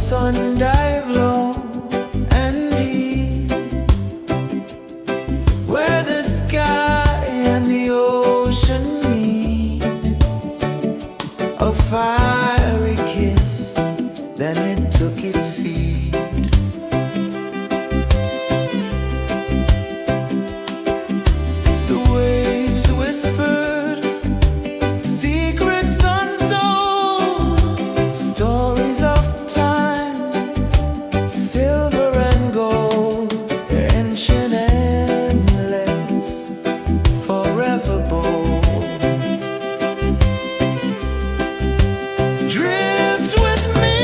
sun dive low and deep, where the sky and the ocean meet, a fiery kiss, then it took its seed. The waves whispered secrets untold, stories of time, silver and gold, ancient, endless, forever bold. Drift with me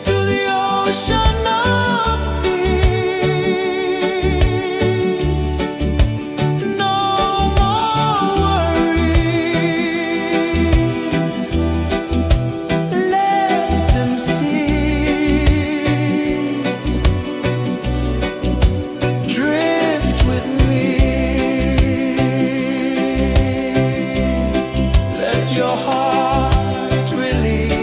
to the ocean of peace. No more worries. Let them cease. Drift with me. Let your heart release.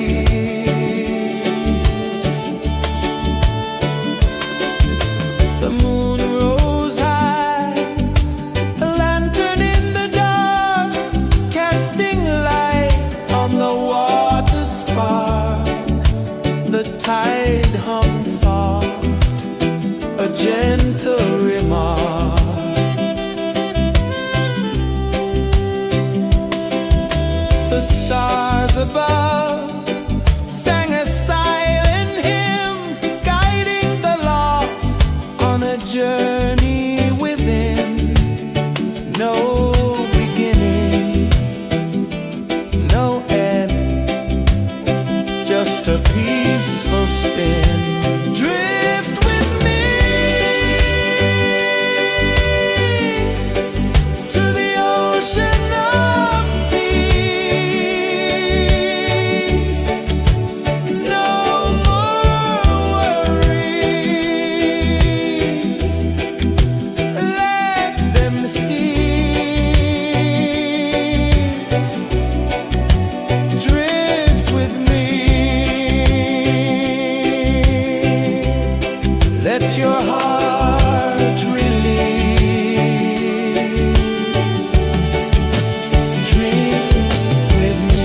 The moon rose high, a lantern in the dark, casting light on the water spark. The tide hummed soft, a gentle remark. The stars above sang a silent hymn, guiding the lost on a journey within. No beginning, no end, just a peaceful spin. Drift with me to the ocean of peace. No more worries. Let them cease. Drift with me. Let your heart release. Dream with me.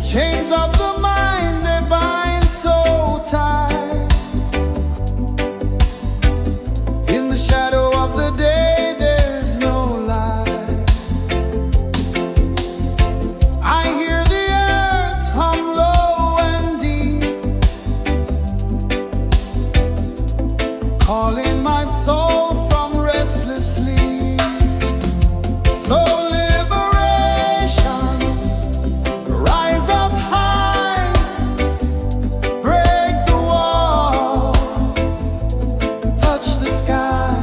Chains of the mind, they bind so tight. In the shadow of the day, there's no light. I hear the earth hum low and deep, calling my soul from restless sleep. So liberation, rise up high, break the walls, touch the sky.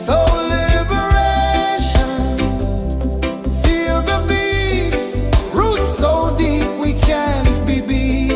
So liberation, feel the beat, roots so deep we can't be beat.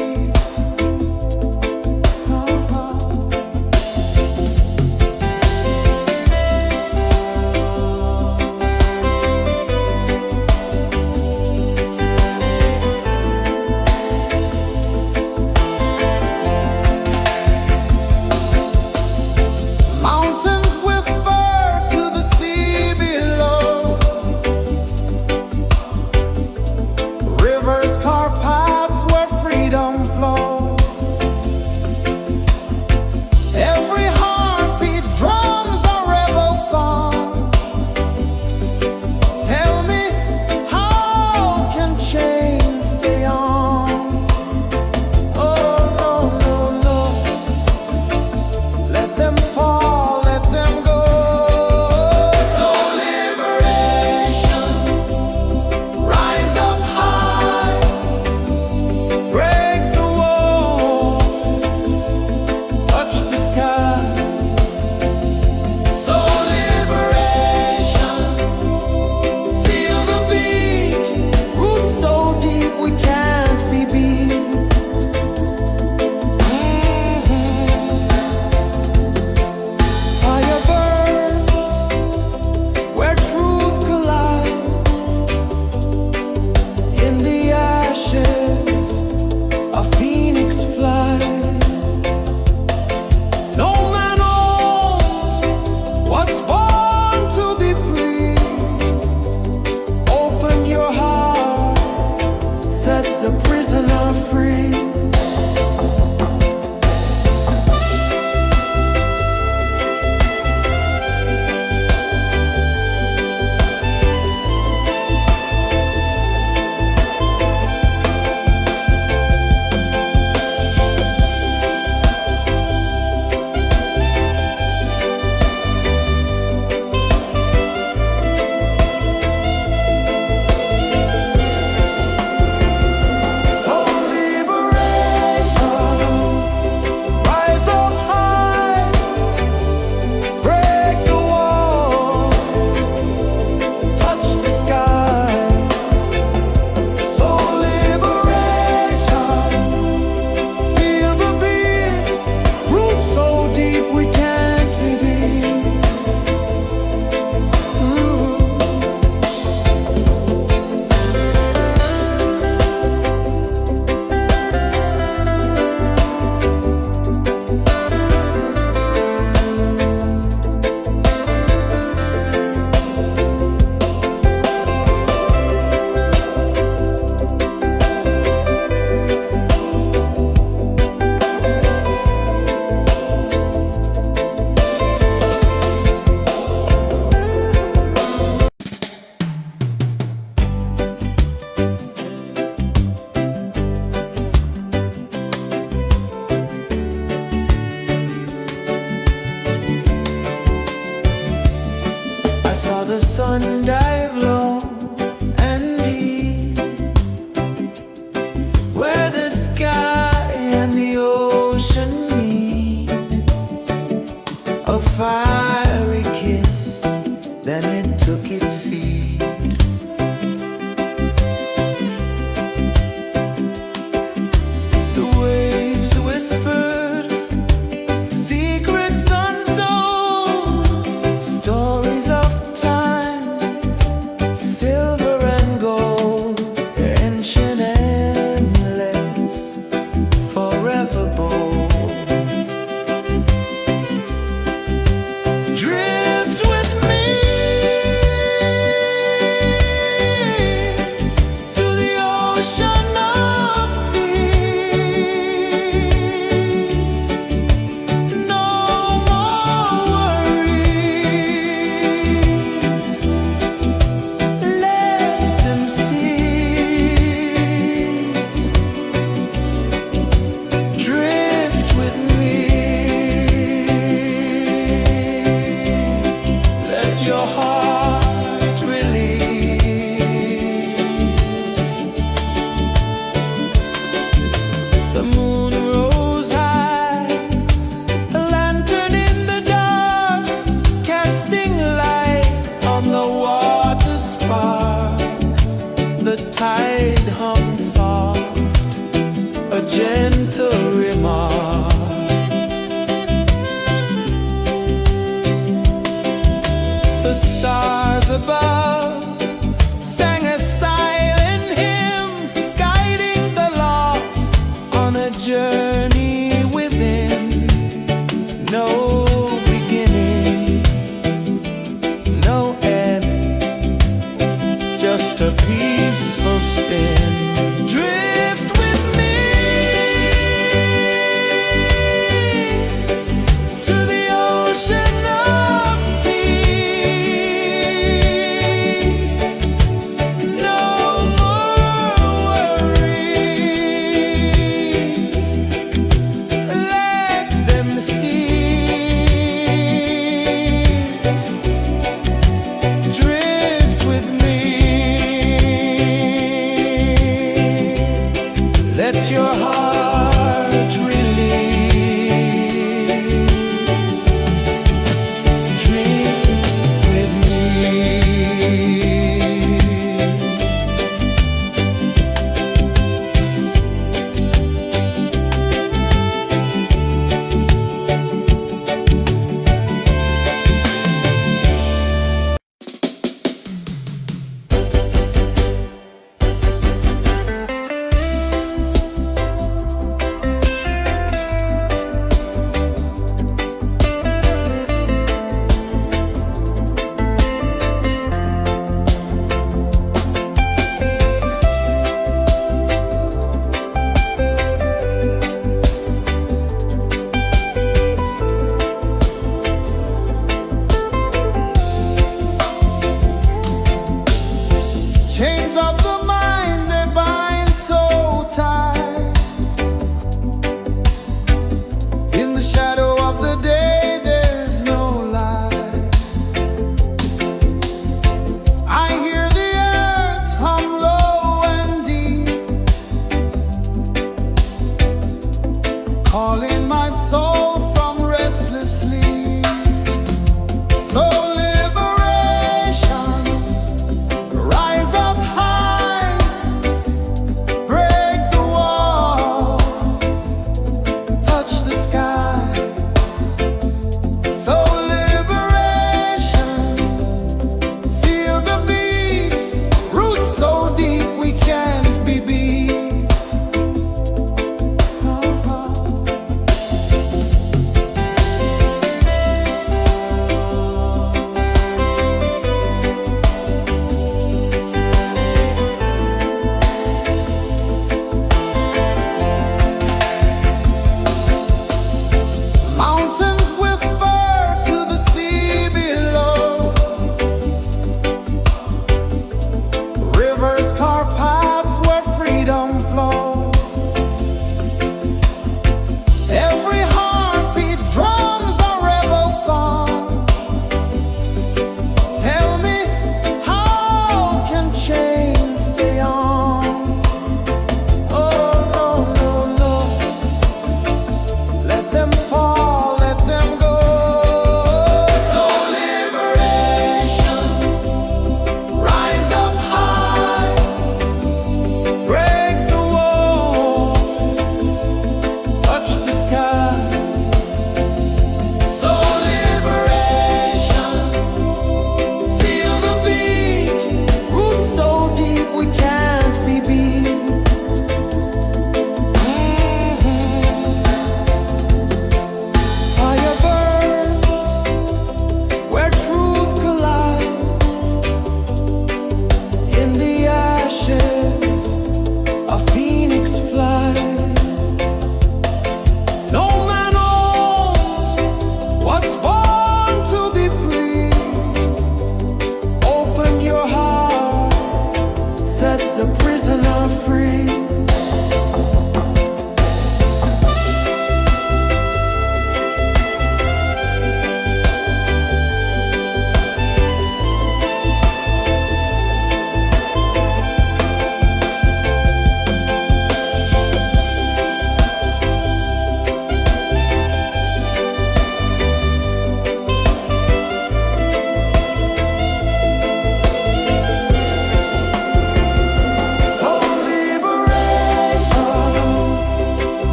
the sun dive low and deep, where the sky and the ocean meet, a fiery kiss, then it took its seat. The waves whispered secrets untold, stories of time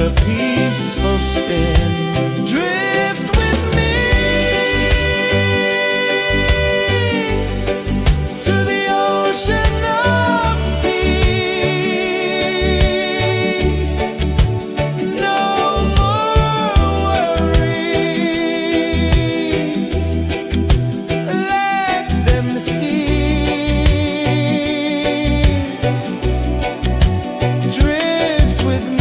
a peaceful spin. Drift with me to the ocean of peace. No more worries. Let them cease. Drift with me.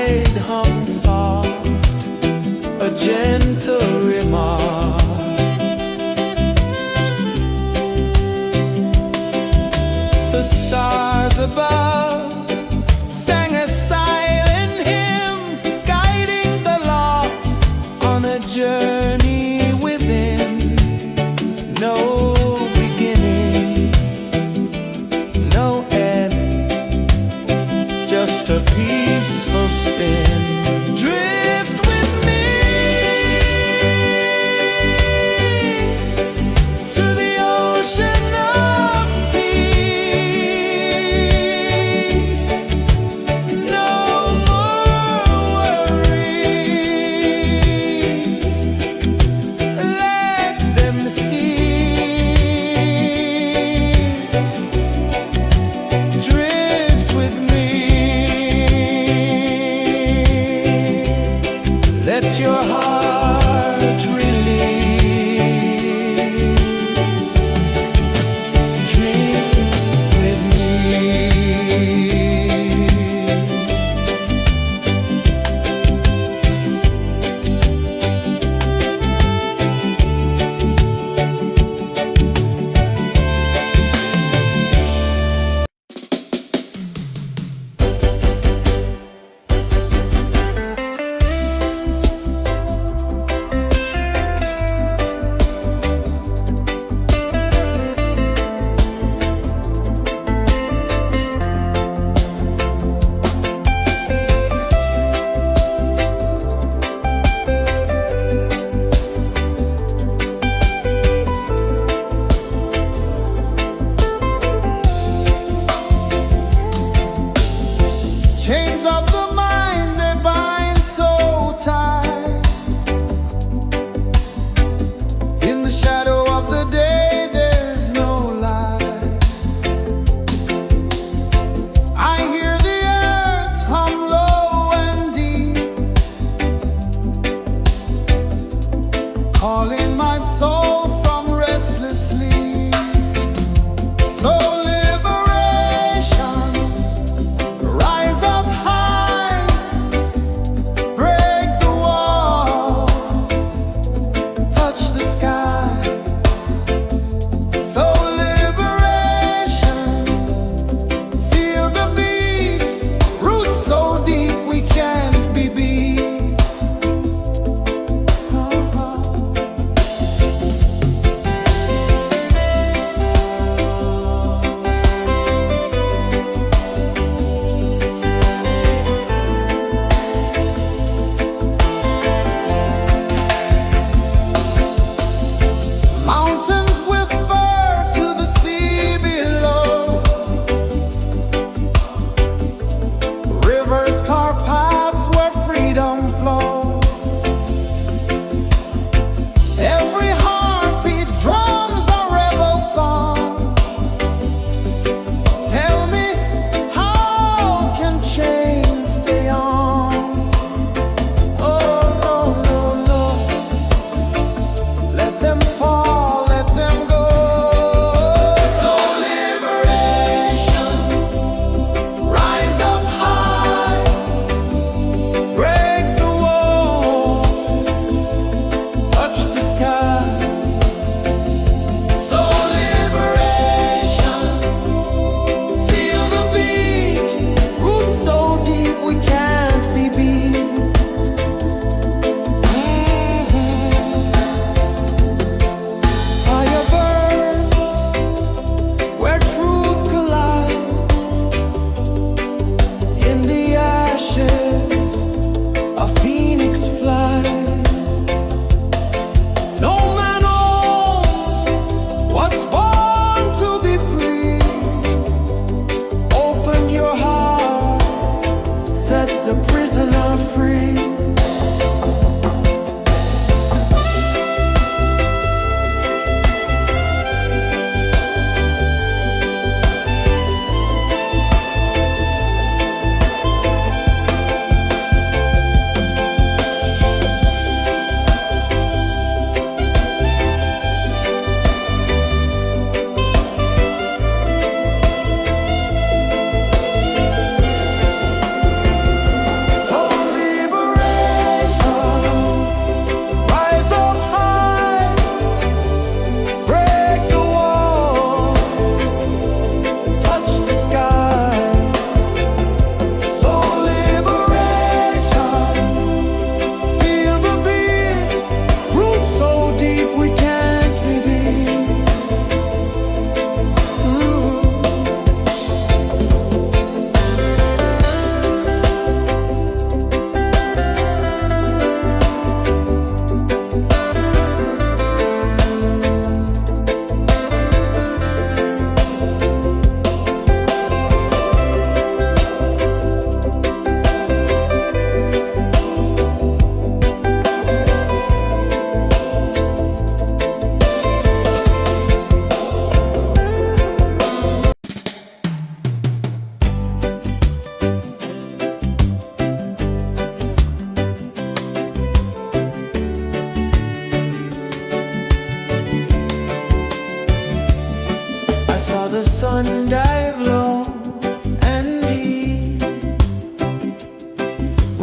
tide hung soft, a gentle remark. The stars above sang a silent hymn, guiding the lost on a journey within. No beginning, no end, just a peaceful spin. Drift with me to the ocean of peace. No more worries, let them cease. Drift with me, let your heart release. Drift with me. Chains of the mind, they bind so tight. In the shadow of the day, there's no light. I hear the earth hum low and deep, calling my soul from restless sleep. So liberation, rise up high, break the wall, touch the sky. So liberation, feel the beat, roots so deep we can't be beat. Mountains whisper to the sea below, rivers carve paths where freedom flows. Every heartbeat drums a rebel song. Tell me, how can chains stay on? Oh no, no, no, let them fall, let them go. So liberation, rise up high, Break the walls, touch the sky. so liberation, feel the beat, roots so deep we can't be beat. Fire burns where truth collides. In the ashes, a phoenix flies. No man owns what's born to be free. Open your heart, set the prisoner free. So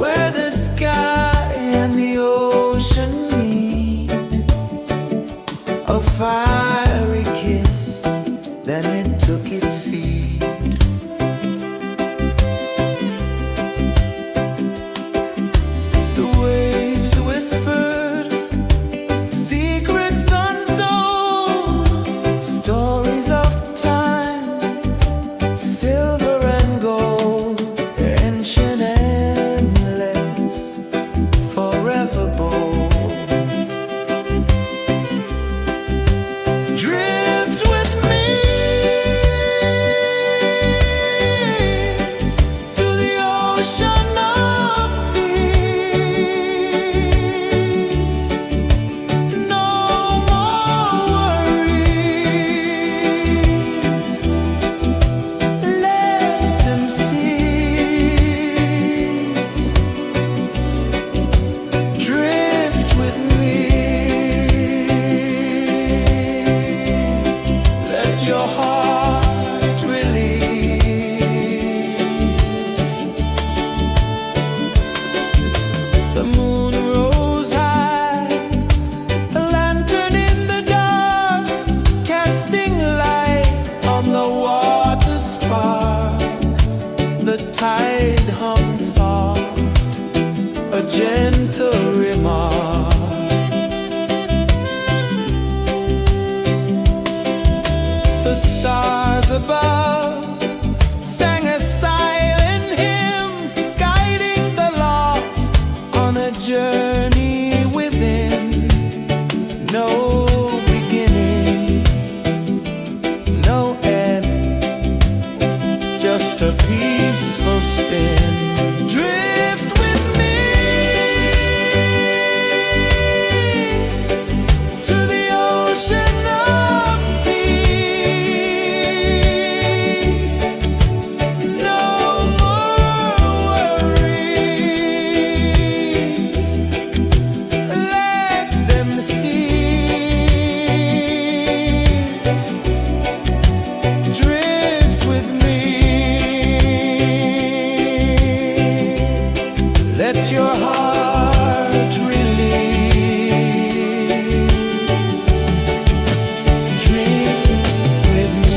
where the sky and the ocean meet. A fiery kiss, then it took its seat. The waves whispered secrets untold, stories of time, silver and gold, ancient, endless, forever bold. Drift with me to the ocean of peace. No more worries. Let them cease. Drift with me. Let your heart release. The moon rose high, a lantern in the dark, casting light on the water spark. The tide hummed soft, a gentle remark. The stars above sang a silent hymn, guiding the lost on a journey within. No beginning, no end, just a peaceful spin. Drift with me to the ocean of peace. No more worries. Let them cease. Drift with me. Let your heart release. Dream with me.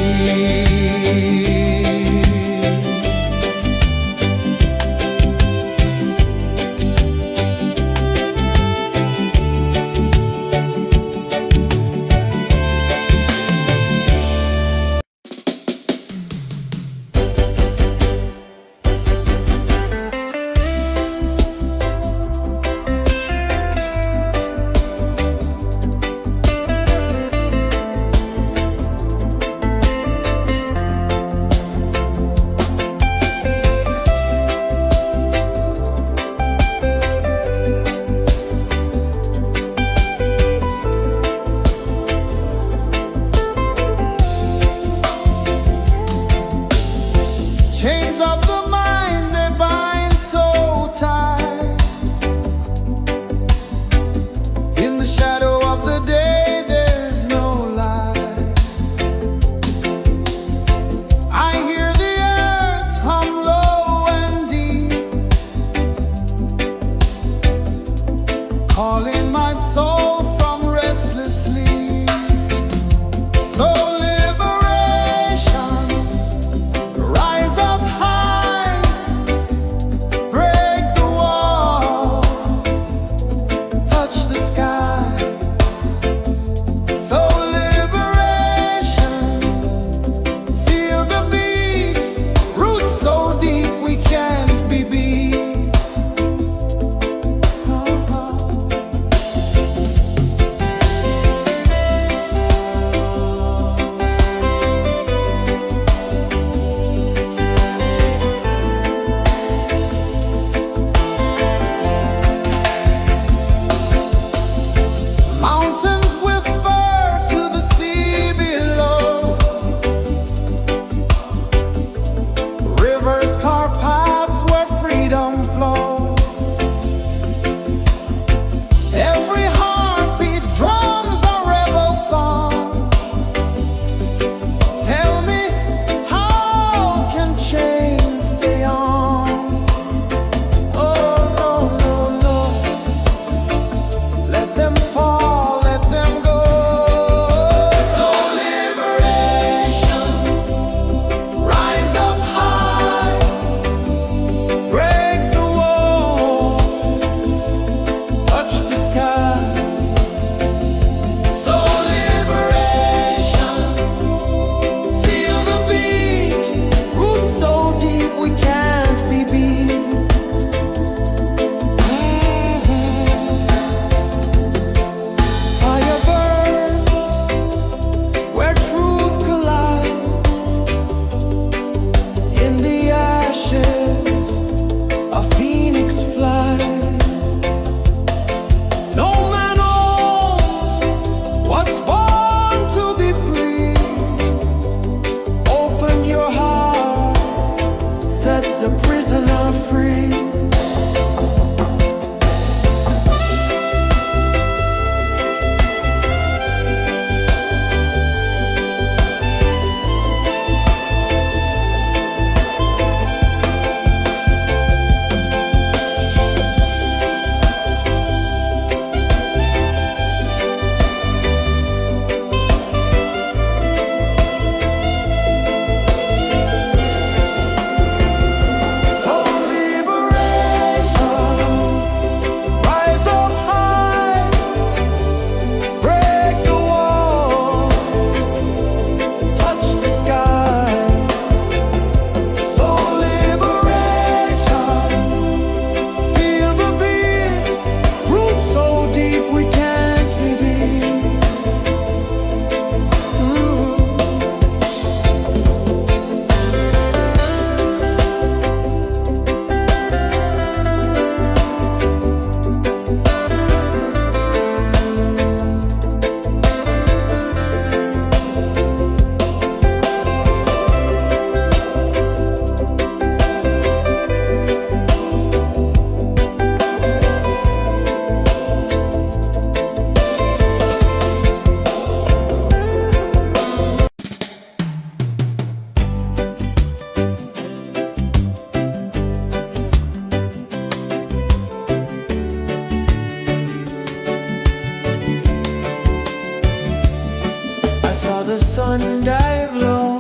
sun dive low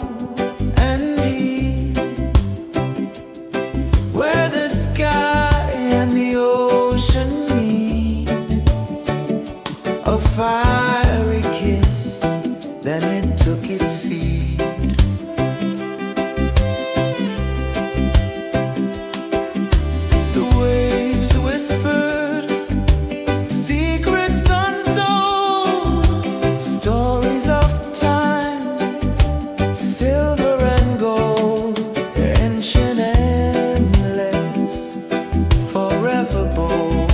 and deep, where the sky and the ocean meet. A fiery kiss, then it took its seat. The waves whispered secrets untold, stories of time, silver and gold, ancient, endless, forever bold.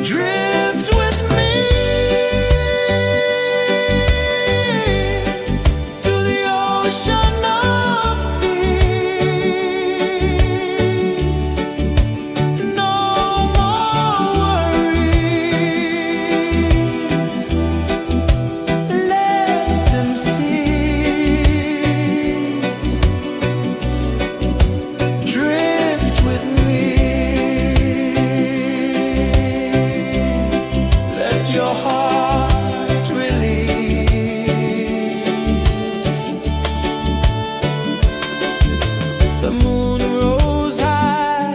Drift with me to the ocean of peace. No more worries, let them cease. Drift with me, let your heart release. The moon rose high,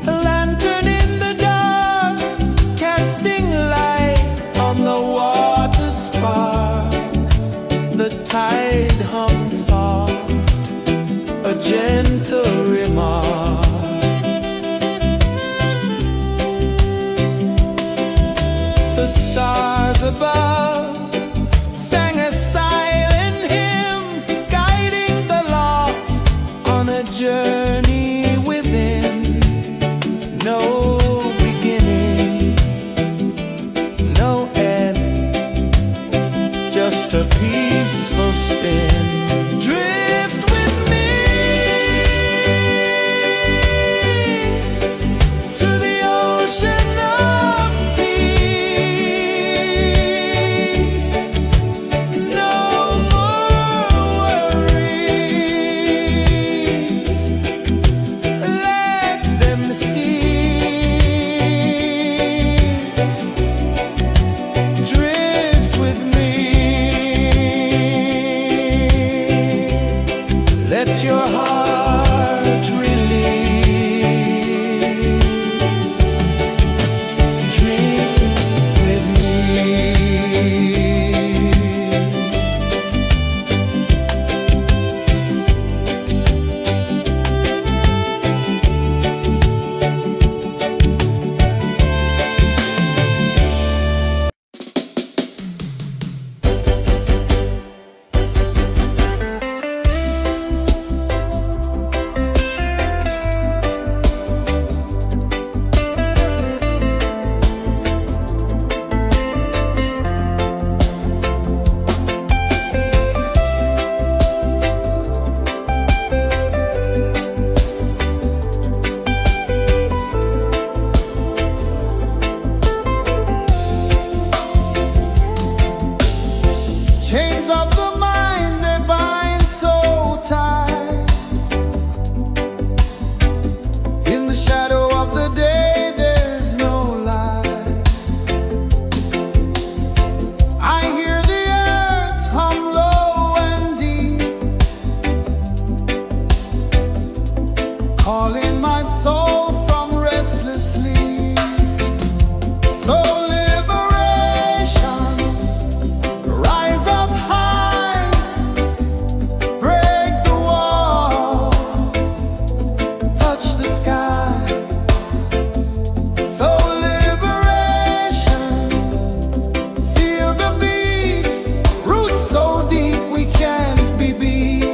a lantern in the dark, casting light on the water spark. The tide hummed soft, a gentle remark. The stars above sang a silent hymn, guiding the lost on a journey within. No beginning, no end, just a peaceful spin. Drift with me to the ocean of peace. No more worries, let them cease. Drift with me, let your heart release. Drift with me. Chains of the mind, they bind so tight. In the shadow of the day, there's no light. I hear the earth hum low and deep, calling my soul from restless sleep. So liberation, rise up high, break the walls, touch the sky. So liberation, feel the beat, roots so deep we can't be beat.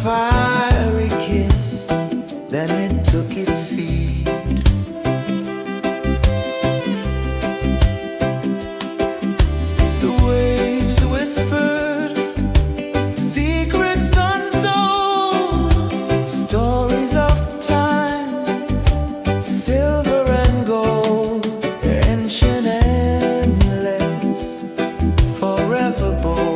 fiery kiss, then it took its seed. The waves whispered secrets untold, stories of time, silver and gold, ancient, endless, forever bold.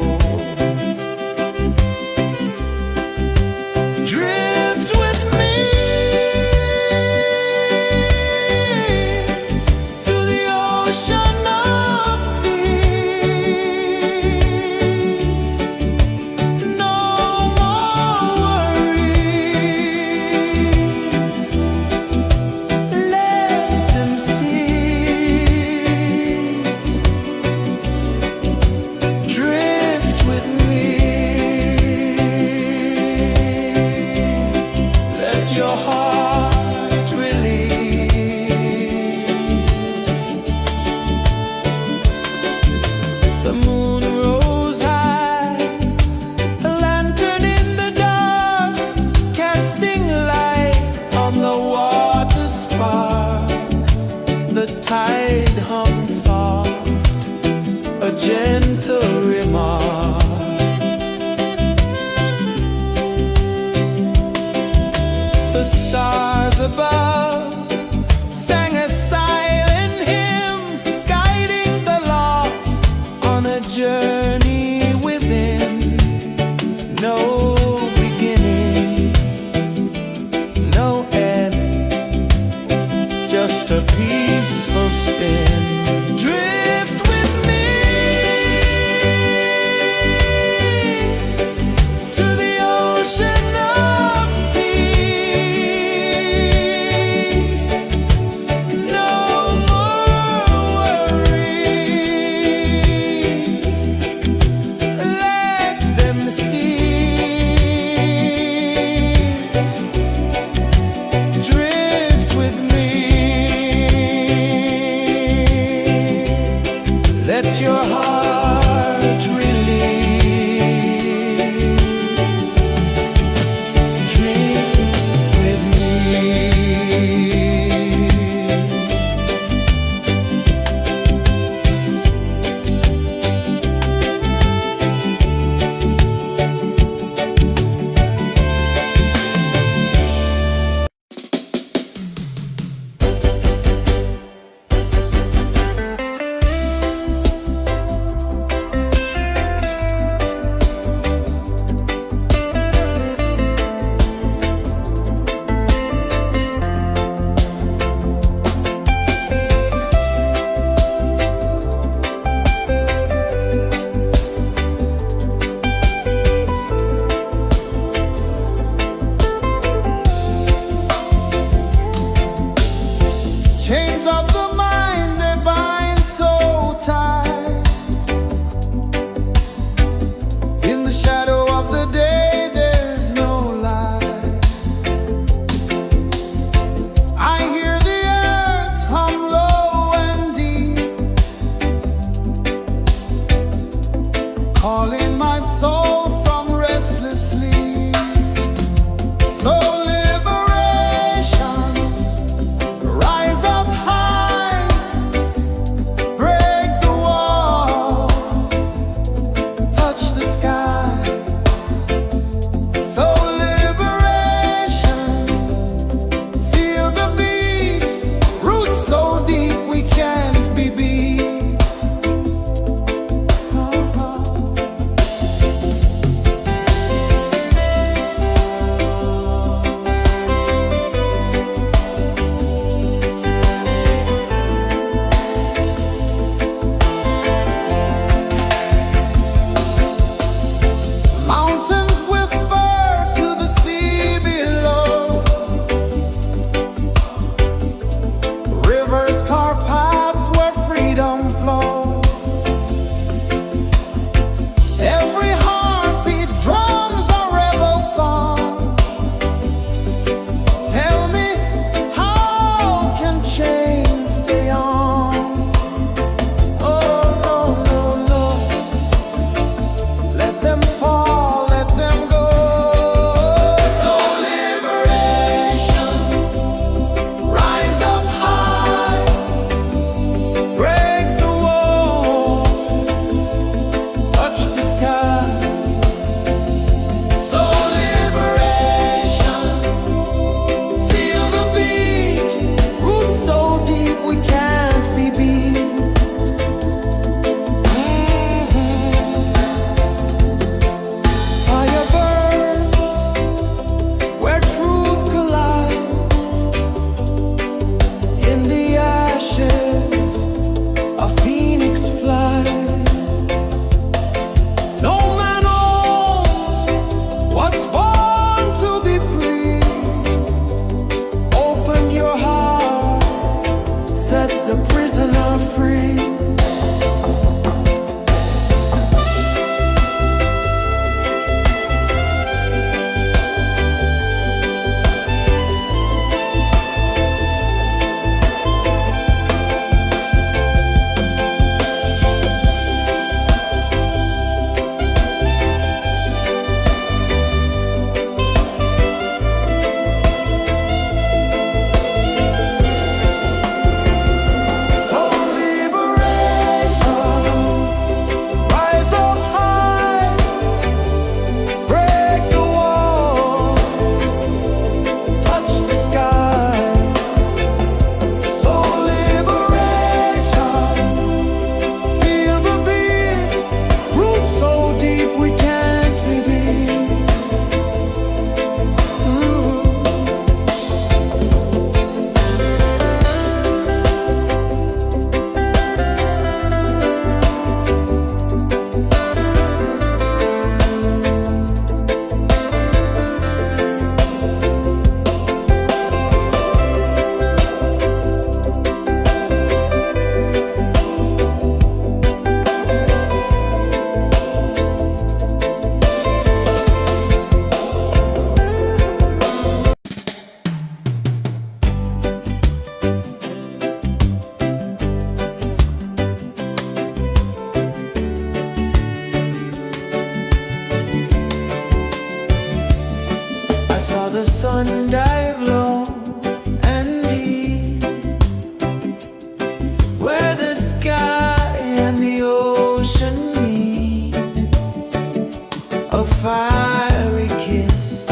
fiery kiss,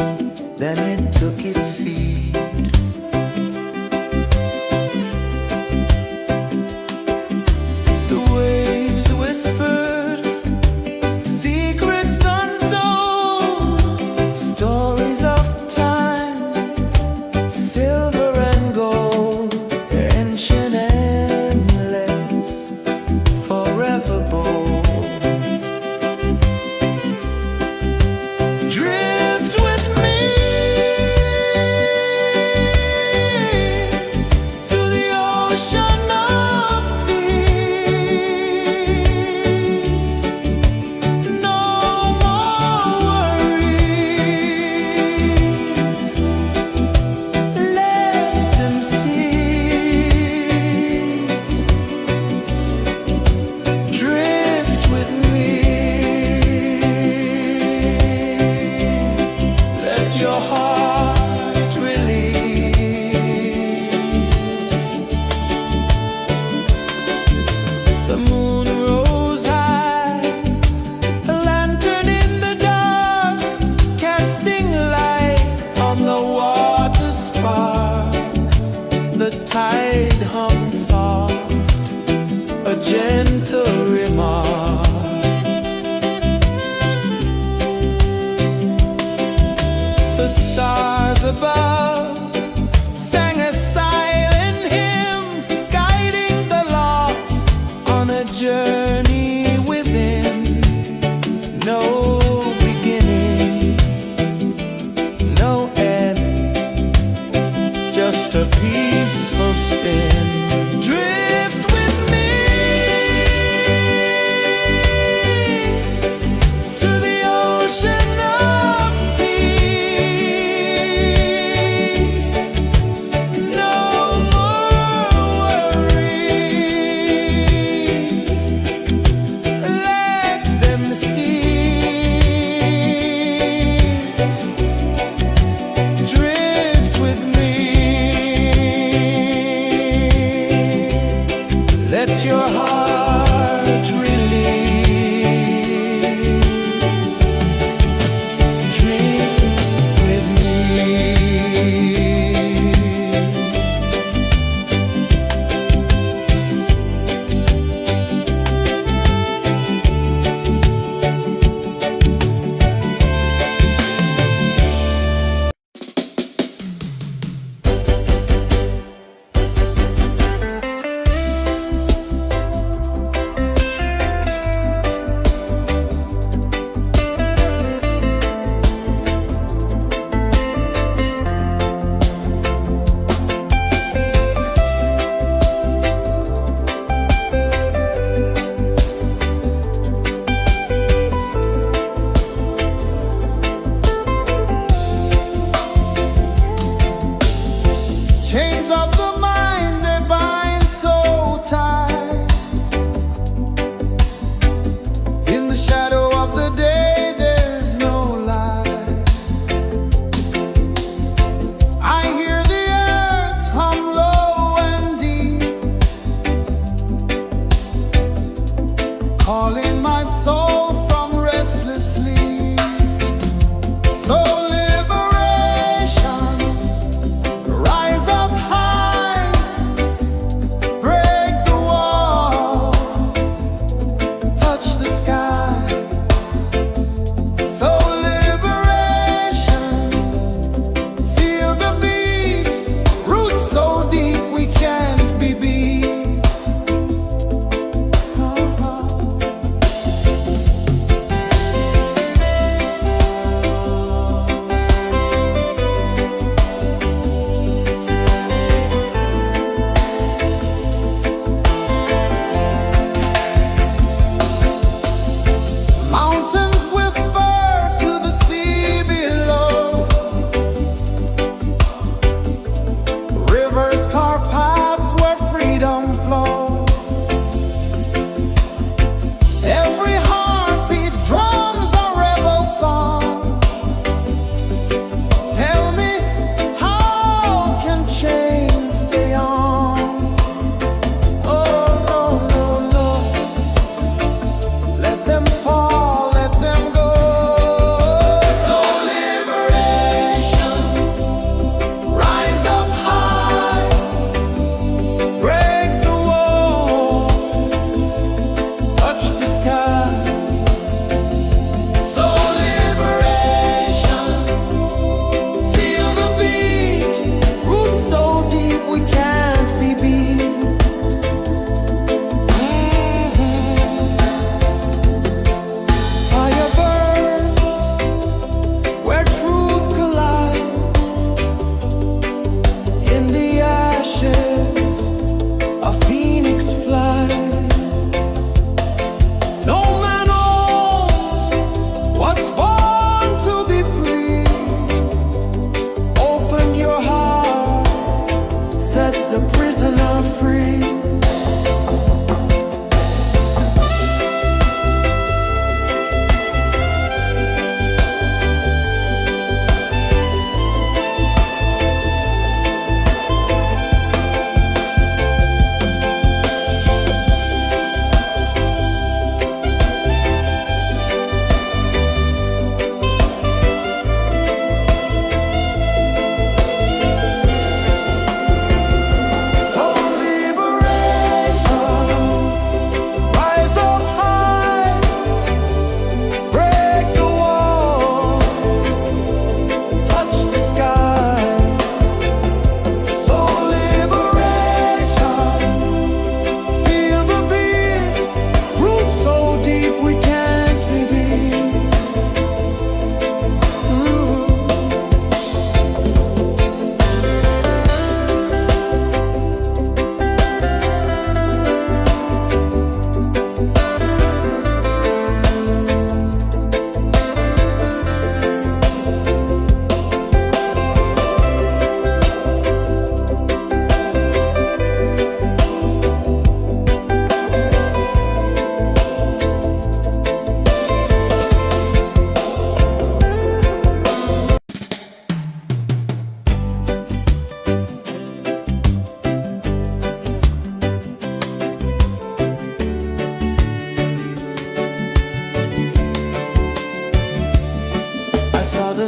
then it took its seed. The waves whispered secrets untold, stories of time, silver and gold, ancient, endless, forever bold. Drift with me to the ocean of peace. No more worries, let them cease. Drift with me, let your heart release. The moon rose high, a lantern in the dark, casting light on the water spark. The tide hummed soft, a gentle remark. The stars above sang a silent hymn, guiding the lost on a journey within. No beginning, no end, just a peaceful spin. Drift with me to the ocean of peace.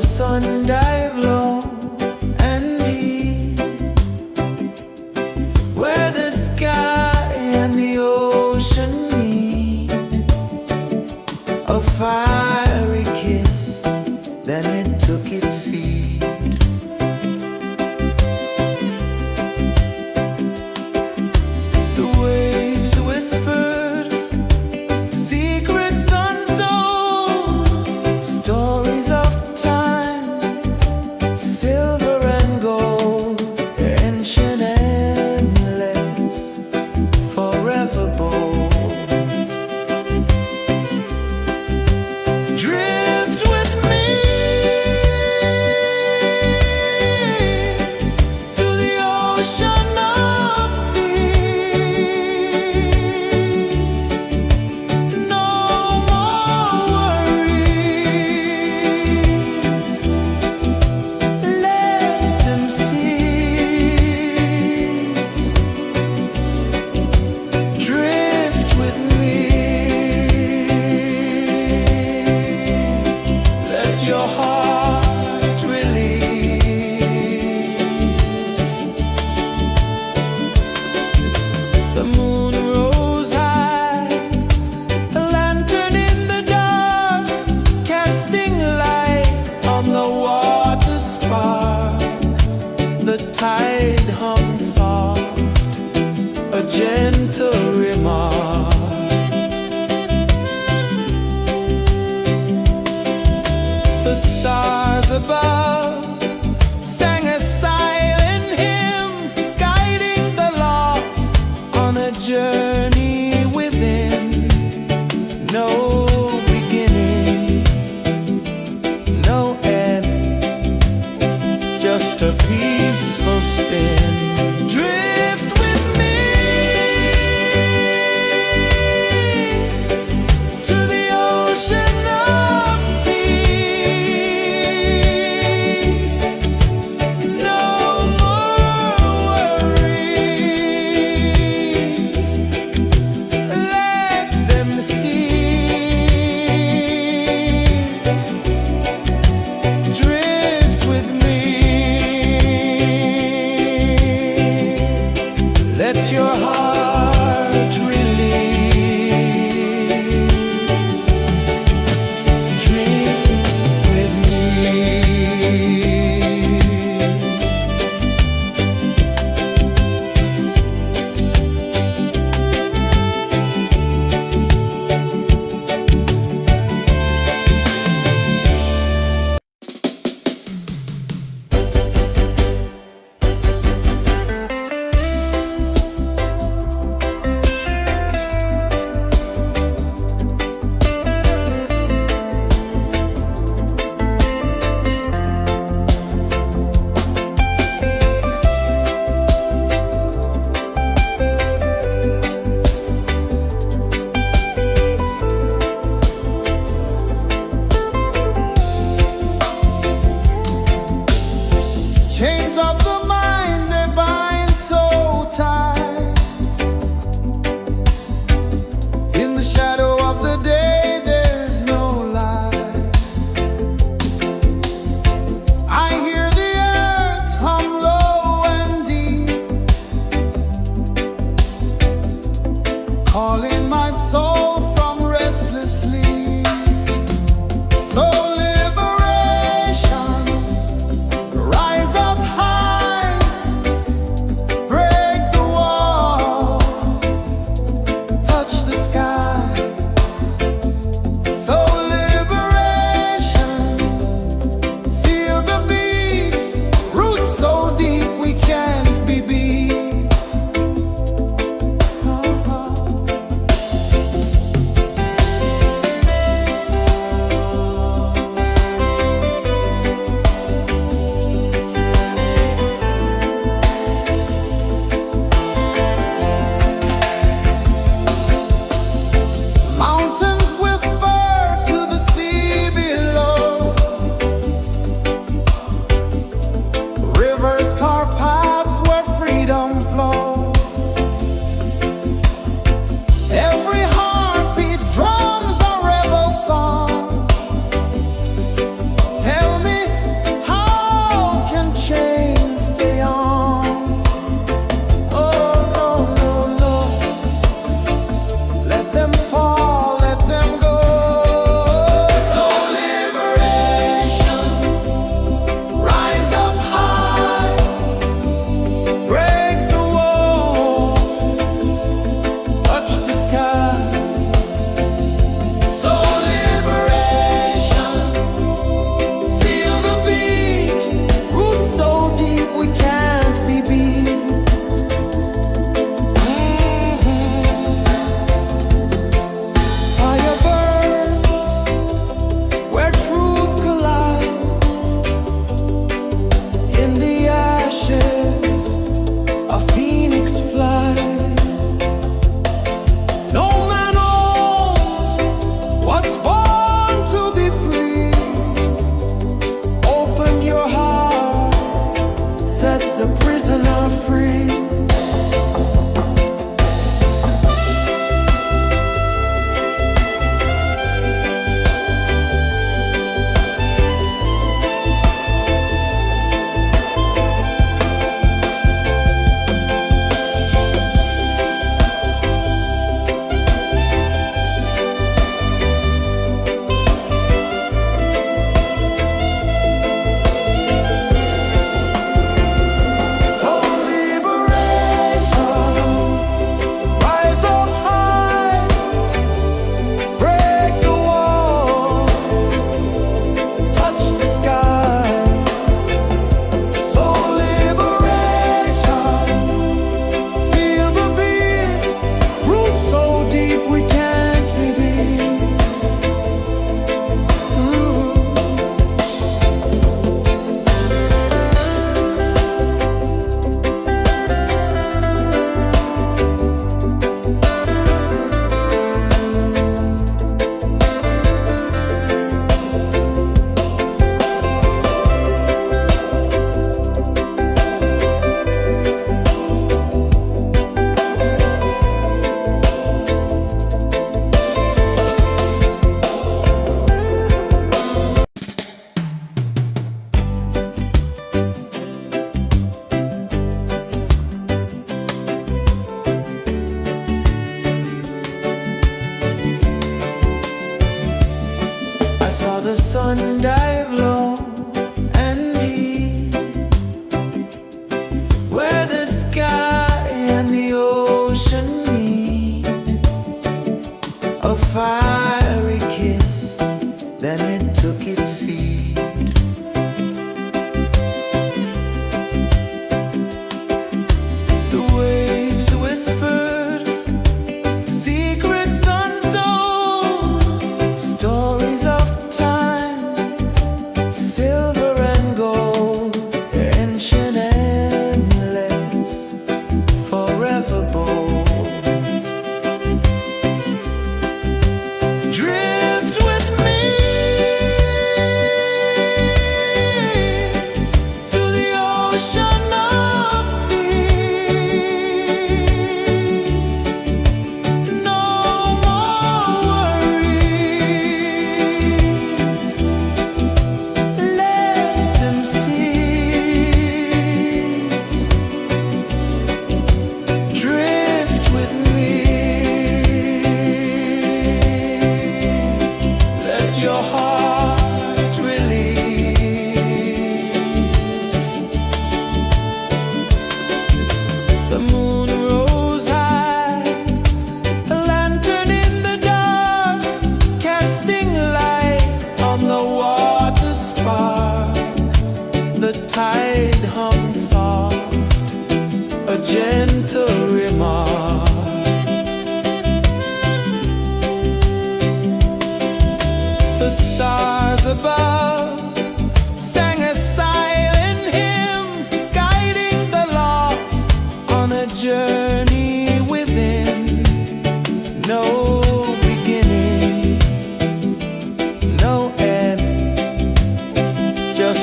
sun dive low and deep, where the sky and the ocean meet. A fiery kiss, then it took its seat. The waves whispered secrets untold, stories of time, silver and gold, ancient, endless, forever bold. Drift with me to the ocean of peace. No more worries. Let them cease. Drift with me. Let your heart release. The moon rose high, a lantern in the dark, casting light on the water spark. The tide hummed soft, a gentle remark. The stars above sang a silent hymn, guiding the lost on a journey within. No beginning, no end, just a peaceful spin. Drift with me to the ocean of peace. No more worries. Let them cease. Drift with me.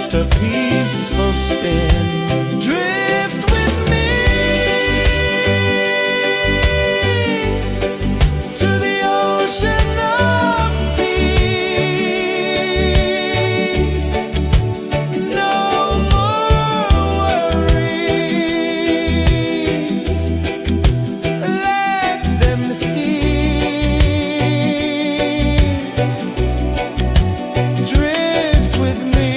just a peaceful spin. Drift with me to the ocean of peace. No more worries. Let them cease. Drift with me.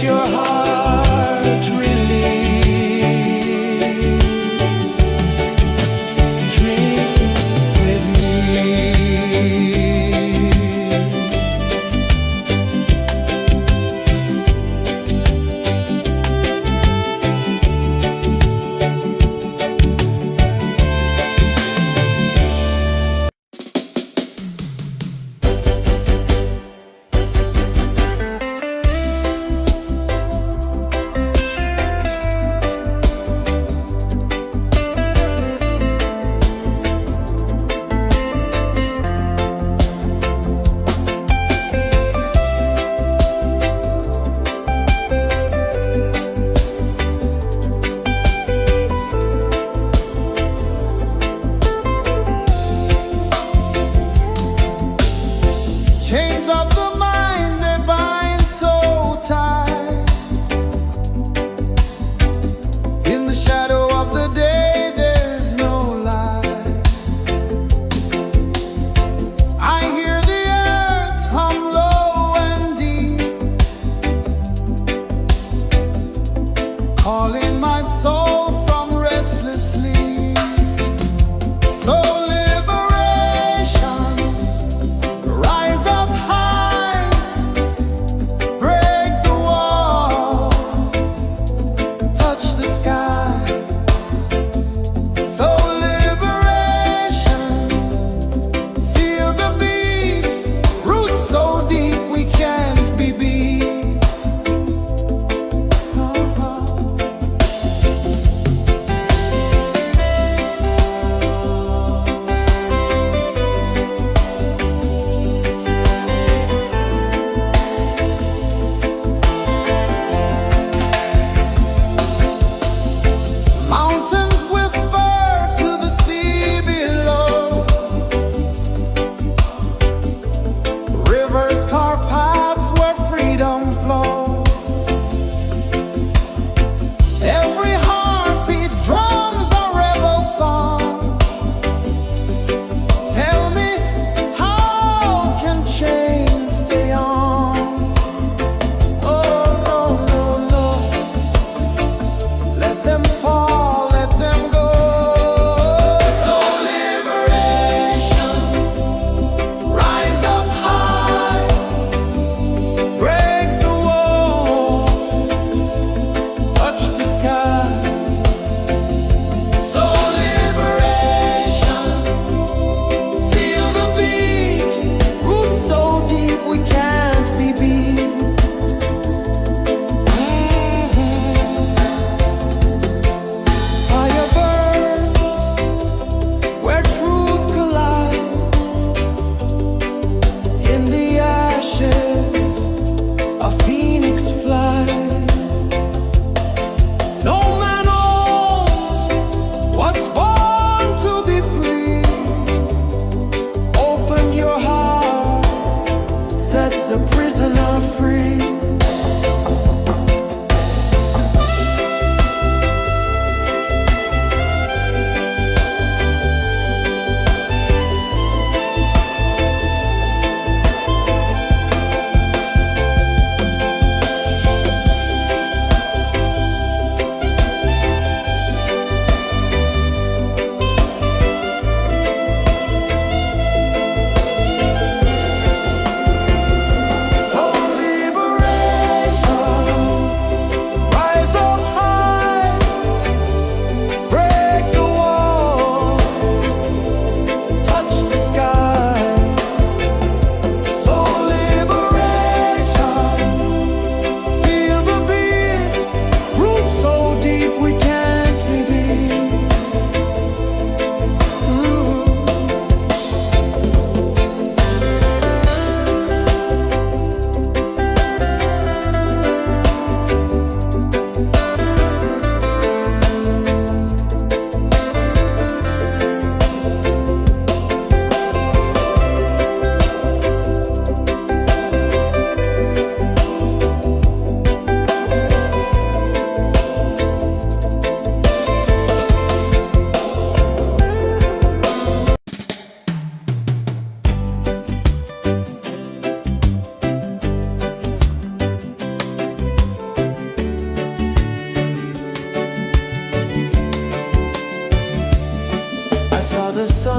your heart release. Drink with me.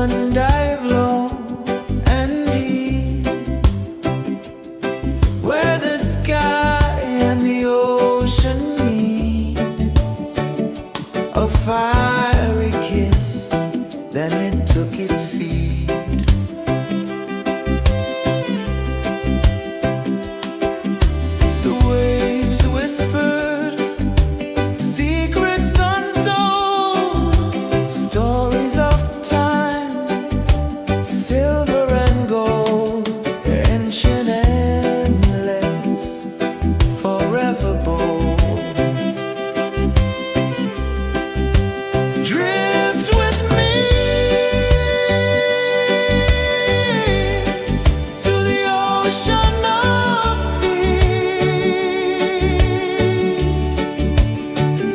sun dive low and deep, where the sky and the ocean meet. A fiery kiss, then it took its seat. The waves whispered secrets untold, stories of time, silver and gold, ancient, endless, forever bold. Drift with me to the ocean of peace.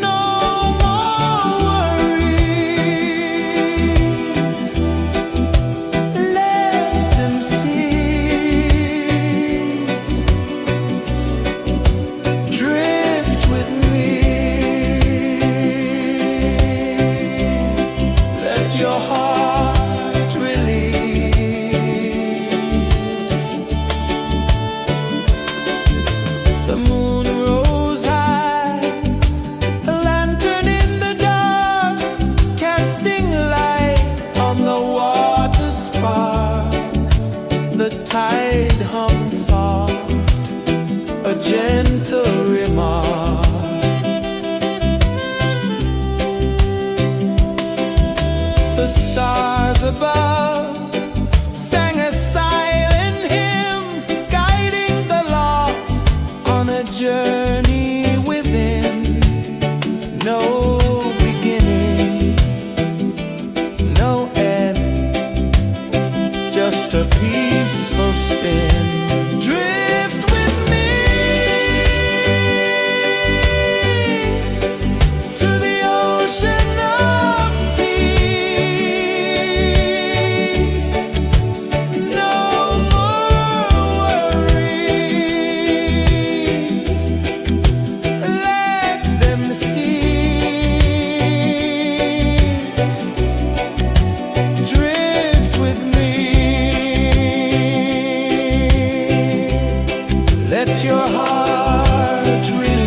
No more worries, let them cease. Drift with me, let your heart release. The moon rose high, a lantern in the dark, casting light on the water spark. The tide hummed soft, a gentle remark. The stars above sang a silent hymn, guiding the lost on a journey within. No beginning, no end, just a peaceful spin. Drift with me to the ocean of peace. No more worries, let them cease. Drift with me, let your heart release.